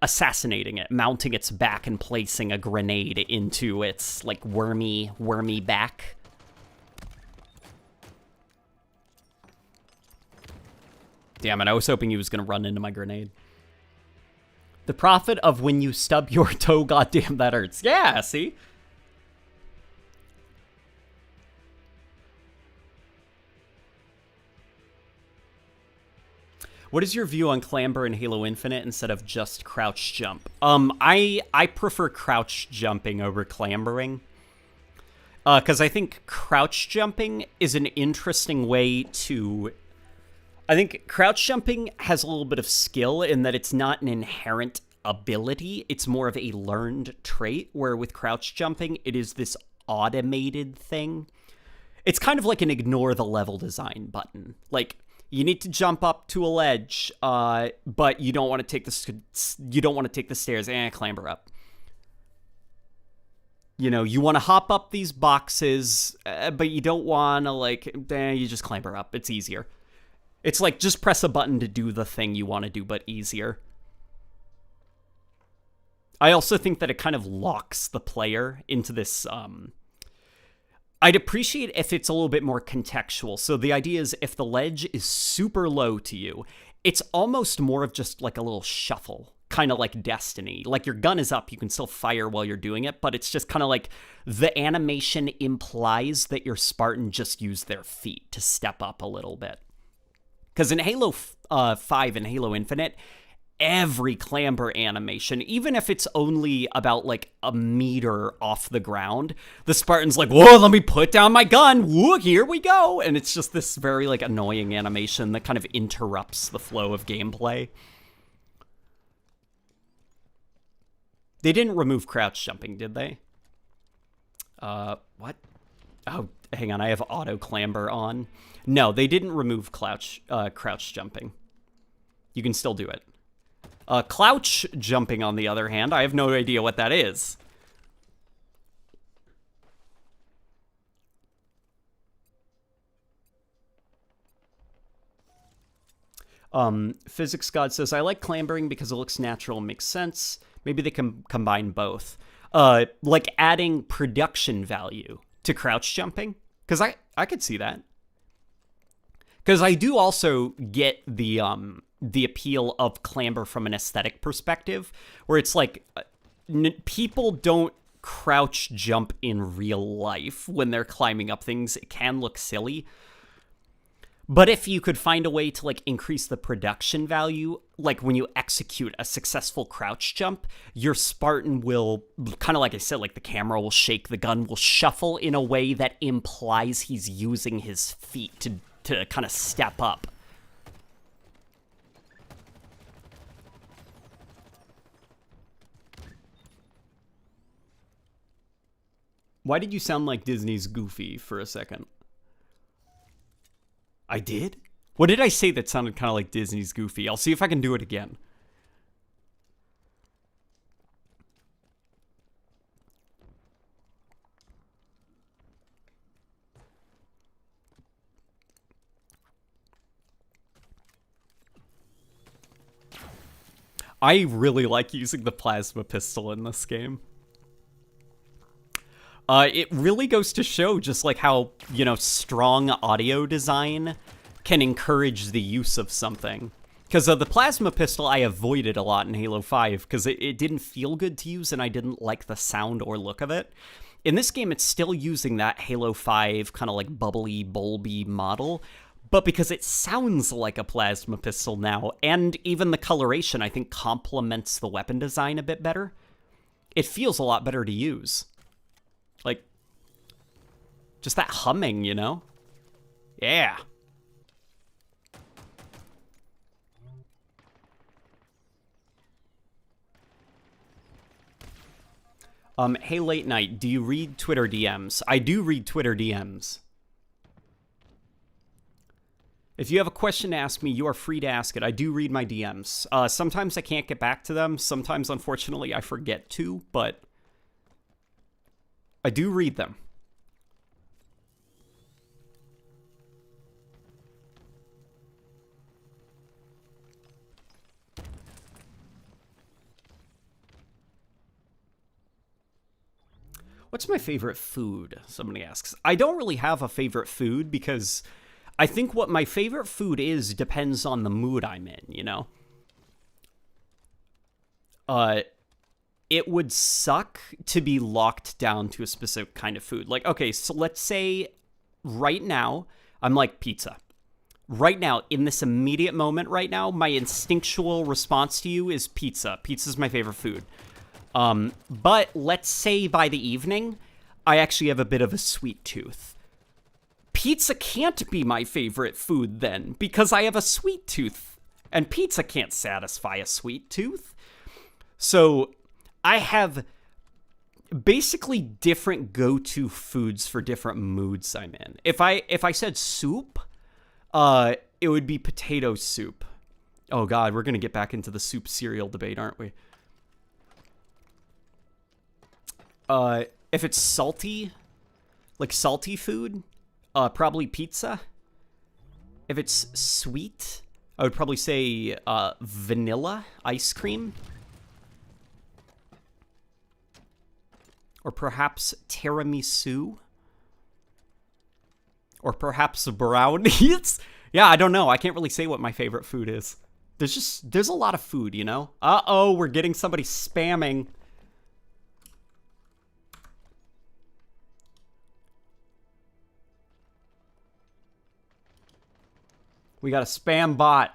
assassinating it, mounting its back and placing a grenade into its, like, wormy back. Damn it, I was hoping he was going to run into my grenade. The prophet of when you stub your toe, goddamn, that hurts. Yeah, see? What is your view on Clamber in Halo Infinite instead of just crouch jump? I prefer crouch jumping over clambering. Because I think crouch jumping is an interesting way to... I think crouch jumping has a little bit of skill in that it's not an inherent ability. It's more of a learned trait, where with crouch jumping, it is this automated thing. It's kind of like an ignore the level design button. Like, you need to jump up to a ledge, but you don't want to take the stairs. Clamber up. You know, you want to hop up these boxes, but you don't want to, like, you just clamber up. It's easier. It's like, just press a button to do the thing you want to do, but easier. I also think that it kind of locks the player into this, I'd appreciate if it's a little bit more contextual. So the idea is, if the ledge is super low to you, it's almost more of just like a little shuffle, kind of like Destiny. Like, your gun is up, you can still fire while you're doing it, but it's just kind of like the animation implies that your Spartan just used their feet to step up a little bit. Because in Halo 5 and Halo Infinite, every clamber animation, even if it's only about like a meter off the ground, the Spartan's like, whoa, let me put down my gun. Whoa, here we go. And it's just this very like annoying animation that kind of interrupts the flow of gameplay. They didn't remove crouch jumping, did they? What? Oh, hang on, I have auto clamber on. No, they didn't remove crouch jumping. You can still do it. Crouch jumping, on the other hand, I have no idea what that is. Physics God says, I like clambering because it looks natural and makes sense. Maybe they can combine both. Like adding production value to crouch jumping. Because I could see that. Because I do also get the appeal of clamber from an aesthetic perspective, where it's like, people don't crouch jump in real life when they're climbing up things. It can look silly. But if you could find a way to like increase the production value, like when you execute a successful crouch jump, your Spartan will, kind of like I said, like the camera will shake, the gun will shuffle in a way that implies he's using his feet to kind of step up. Why did you sound like Disney's Goofy for a second? I did? What did I say that sounded kind of like Disney's Goofy? I'll see if I can do it again. I really like using the plasma pistol in this game. It really goes to show just like how, you know, strong audio design can encourage the use of something. Because the plasma pistol I avoided a lot in Halo 5 because it didn't feel good to use and I didn't like the sound or look of it. In this game, it's still using that Halo 5 kind of like bubbly, bulby model, but because it sounds like a plasma pistol now, and even the coloration, I think, complements the weapon design a bit better, it feels a lot better to use. Like, just that humming, you know? Yeah. Hey, Late Night, do you read Twitter DMs? I do read Twitter DMs. If you have a question to ask me, you are free to ask it. I do read my DMs. Sometimes I can't get back to them. Sometimes, unfortunately, I forget to, but I do read them. What's my favorite food? Somebody asks. I don't really have a favorite food because I think what my favorite food is depends on the mood I'm in, you know? It would suck to be locked down to a specific kind of food. Like, okay, so let's say right now, I'm like pizza. Right now, in this immediate moment right now, my instinctual response to you is pizza. Pizza's my favorite food. But let's say by the evening, I actually have a bit of a sweet tooth. Pizza can't be my favorite food then, because I have a sweet tooth, and pizza can't satisfy a sweet tooth. So I have basically different go-to foods for different moods I'm in. If I said soup, it would be potato soup. Oh god, we're gonna get back into the soup cereal debate, aren't we? If it's salty, like salty food, probably pizza. If it's sweet, I would probably say vanilla ice cream. Or perhaps tiramisu. Or perhaps brownies. Yeah, I don't know. I can't really say what my favorite food is. There's a lot of food, you know? Uh-oh, we're getting somebody spamming. We got a spam bot.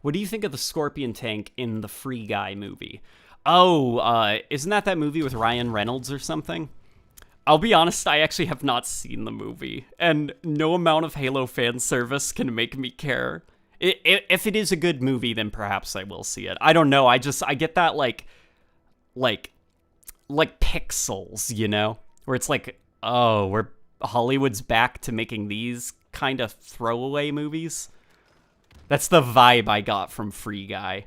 What do you think of the Scorpion tank in the Free Guy movie? Oh, isn't that movie with Ryan Reynolds or something? I'll be honest, I actually have not seen the movie, and no amount of Halo fan service can make me care. If it is a good movie, then perhaps I will see it. I don't know, I get that, like pixels, you know? Where it's like, oh, Hollywood's back to making these kind of throwaway movies. That's the vibe I got from Free Guy.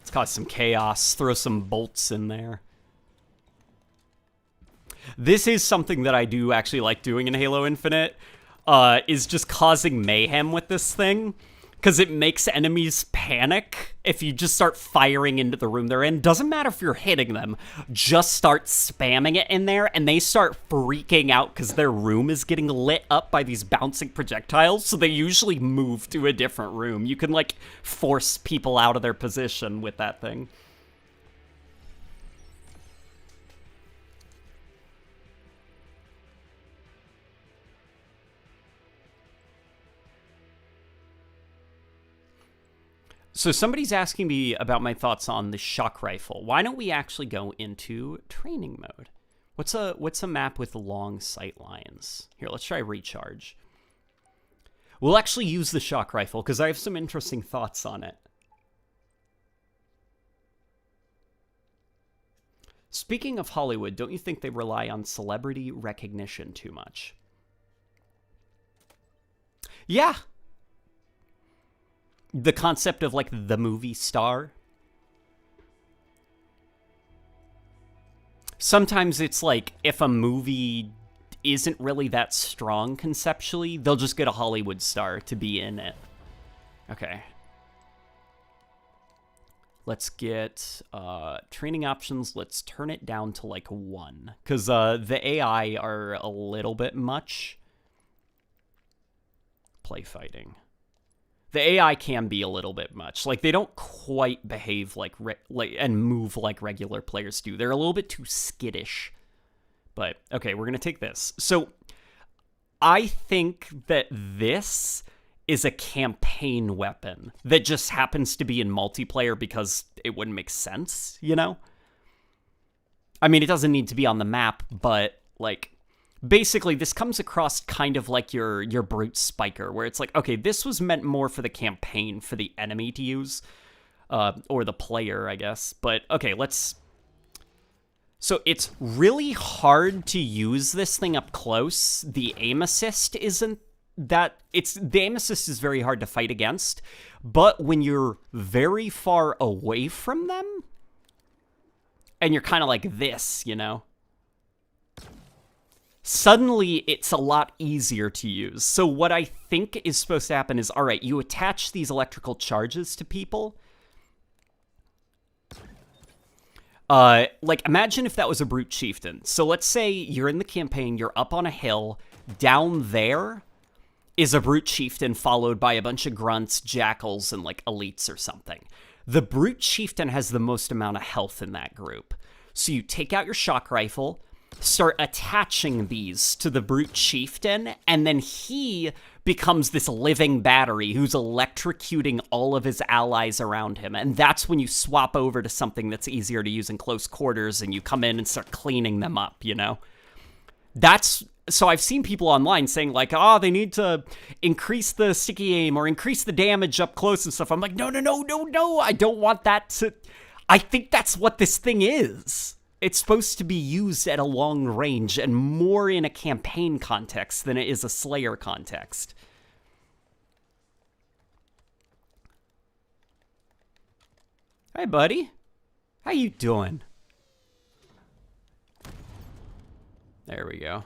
Let's cause some chaos, throw some bolts in there. This is something that I do actually like doing in Halo Infinite, is just causing mayhem with this thing. Because it makes enemies panic if you just start firing into the room they're in. Doesn't matter if you're hitting them, just start spamming it in there, and they start freaking out because their room is getting lit up by these bouncing projectiles, so they usually move to a different room. You can, like, force people out of their position with that thing. So somebody's asking me about my thoughts on the shock rifle. Why don't we actually go into training mode? What's a map with long sight lines? Here, let's try recharge. We'll actually use the shock rifle because I have some interesting thoughts on it. Speaking of Hollywood, don't you think they rely on celebrity recognition too much? Yeah. The concept of, like, the movie star. Sometimes it's like, if a movie isn't really that strong conceptually, they'll just get a Hollywood star to be in it. Okay. Let's get training options. Let's turn it down to, like, 1. Because the AI are a little bit much. Play fighting. The AI can be a little bit much. Like, they don't quite behave like and move like regular players do. They're a little bit too skittish. But, okay, we're going to take this. So, I think that this is a campaign weapon that just happens to be in multiplayer because it wouldn't make sense, you know? I mean, it doesn't need to be on the map, but, like, basically, this comes across kind of like your brute spiker, where it's like, okay, this was meant more for the campaign, for the enemy to use, or the player, I guess. But, okay, let's... So, it's really hard to use this thing up close. The aim assist isn't that... The aim assist is very hard to fight against, but when you're very far away from them, and you're kind of like this, you know? Suddenly, it's a lot easier to use. So what I think is supposed to happen is, all right, you attach these electrical charges to people. Like, imagine if that was a brute chieftain. So let's say you're in the campaign, you're up on a hill, down there is a brute chieftain followed by a bunch of grunts, jackals, and like elites or something. The brute chieftain has the most amount of health in that group. So you take out your shock rifle, start attaching these to the brute chieftain, and then he becomes this living battery who's electrocuting all of his allies around him. And that's when you swap over to something that's easier to use in close quarters and you come in and start cleaning them up, you know? So I've seen people online saying like, oh, they need to increase the sticky aim or increase the damage up close and stuff. I'm like, no. I don't want that to... I think that's what this thing is. It's supposed to be used at a long range and more in a campaign context than it is a Slayer context. Hey, buddy. How you doing? There we go.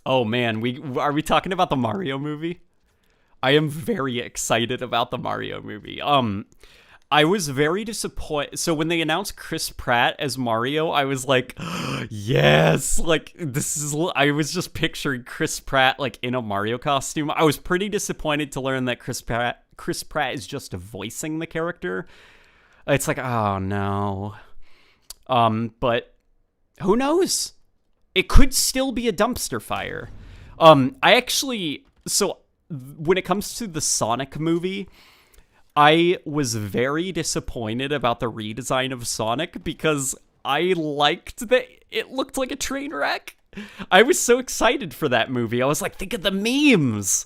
Oh, man. Are we talking about the Mario movie? I am very excited about the Mario movie. I was very disappointed. So when they announced Chris Pratt as Mario, I was like, yes, like I was just picturing Chris Pratt like in a Mario costume. I was pretty disappointed to learn that Chris Pratt is just voicing the character. It's like, oh no. But who knows? It could still be a dumpster fire. When it comes to the Sonic movie, I was very disappointed about the redesign of Sonic because I liked that it looked like a train wreck. I was so excited for that movie. I was like, think of the memes.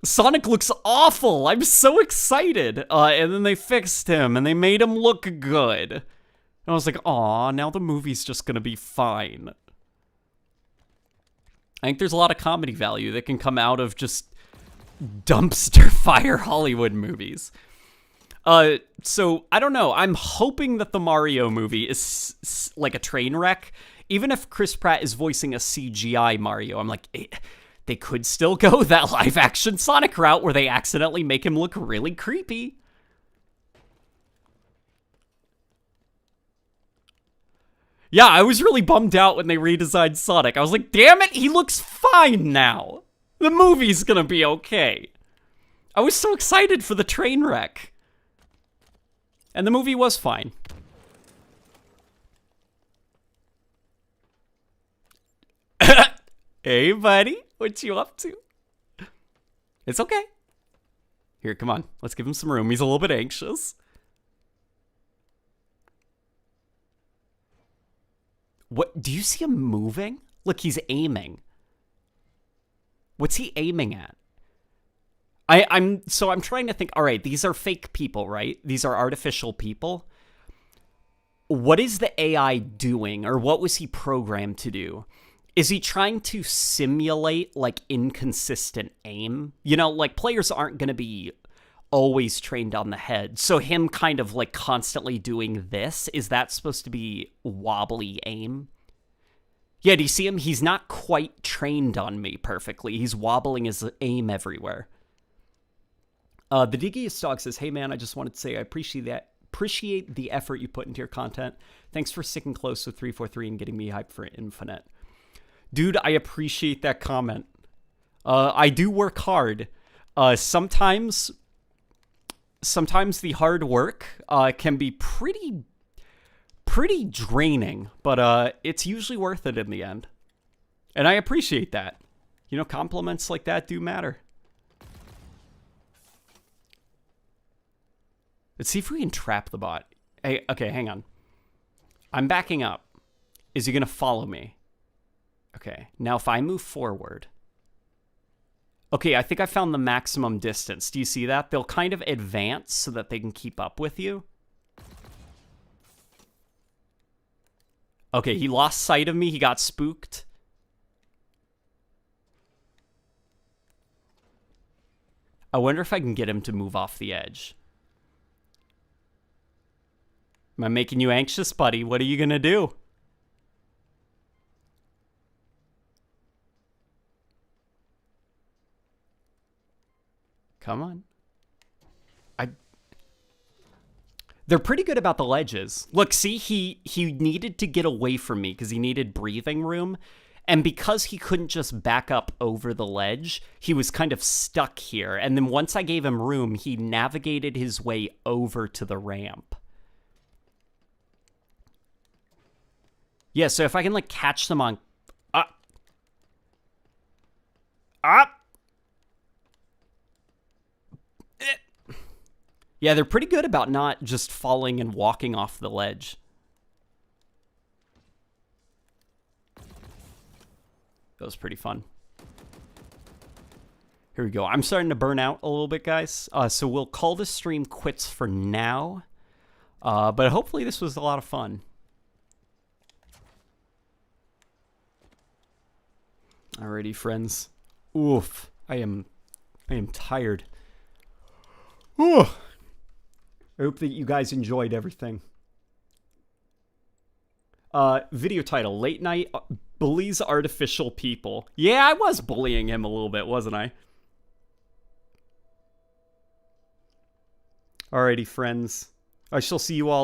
Sonic looks awful. I'm so excited. And then they fixed him and they made him look good. And I was like, aw, now the movie's just gonna be fine. I think there's a lot of comedy value that can come out of just dumpster fire Hollywood movies. So I don't know. I'm hoping that the Mario movie is like a train wreck. Even if Chris Pratt is voicing a CGI Mario, I'm like, they could still go that live action Sonic route where they accidentally make him look really creepy. Yeah, I was really bummed out when they redesigned Sonic. I was like, damn it, he looks fine now. The movie's gonna be okay. I was so excited for the train wreck. And the movie was fine. Hey, buddy. What you up to? It's okay. Here, come on. Let's give him some room. He's a little bit anxious. What? Do you see him moving? Look, he's aiming. What's he aiming at? I'm trying to think, all right, these are fake people, right? These are artificial people. What is the AI doing, or what was he programmed to do? Is he trying to simulate, like, inconsistent aim? You know, like, players aren't going to be always trained on the head. So him kind of, like, constantly doing this, is that supposed to be wobbly aim? Yeah, do you see him? He's not quite trained on me perfectly. He's wobbling his aim everywhere. The Diggiest Dog says, hey man, I just wanted to say I appreciate the effort you put into your content. Thanks for sticking close with 343 and getting me hyped for Infinite. Dude, I appreciate that comment. I do work hard. Sometimes the hard work can be pretty draining, but it's usually worth it in the end. And I appreciate that. You know, compliments like that do matter. Let's see if we can trap the bot. Hey, okay, hang on. I'm backing up. Is he gonna follow me? Okay, now if I move forward... Okay, I think I found the maximum distance. Do you see that? They'll kind of advance so that they can keep up with you. Okay, he lost sight of me. He got spooked. I wonder if I can get him to move off the edge. Am I making you anxious, buddy? What are you gonna do? Come on. They're pretty good about the ledges. Look, see, he needed to get away from me because he needed breathing room. And because he couldn't just back up over the ledge, he was kind of stuck here. And then once I gave him room, he navigated his way over to the ramp. Yeah, so if I can, like, catch them on... Up! Yeah, they're pretty good about not just falling and walking off the ledge. That was pretty fun. Here we go. I'm starting to burn out a little bit, guys. So we'll call this stream quits for now. But hopefully this was a lot of fun. Alrighty, friends. Oof. I am tired. Ooh. I hope that you guys enjoyed everything. Video title, Late Night Bullies Artificial People. Yeah, I was bullying him a little bit, wasn't I? Alrighty, friends. I shall see you all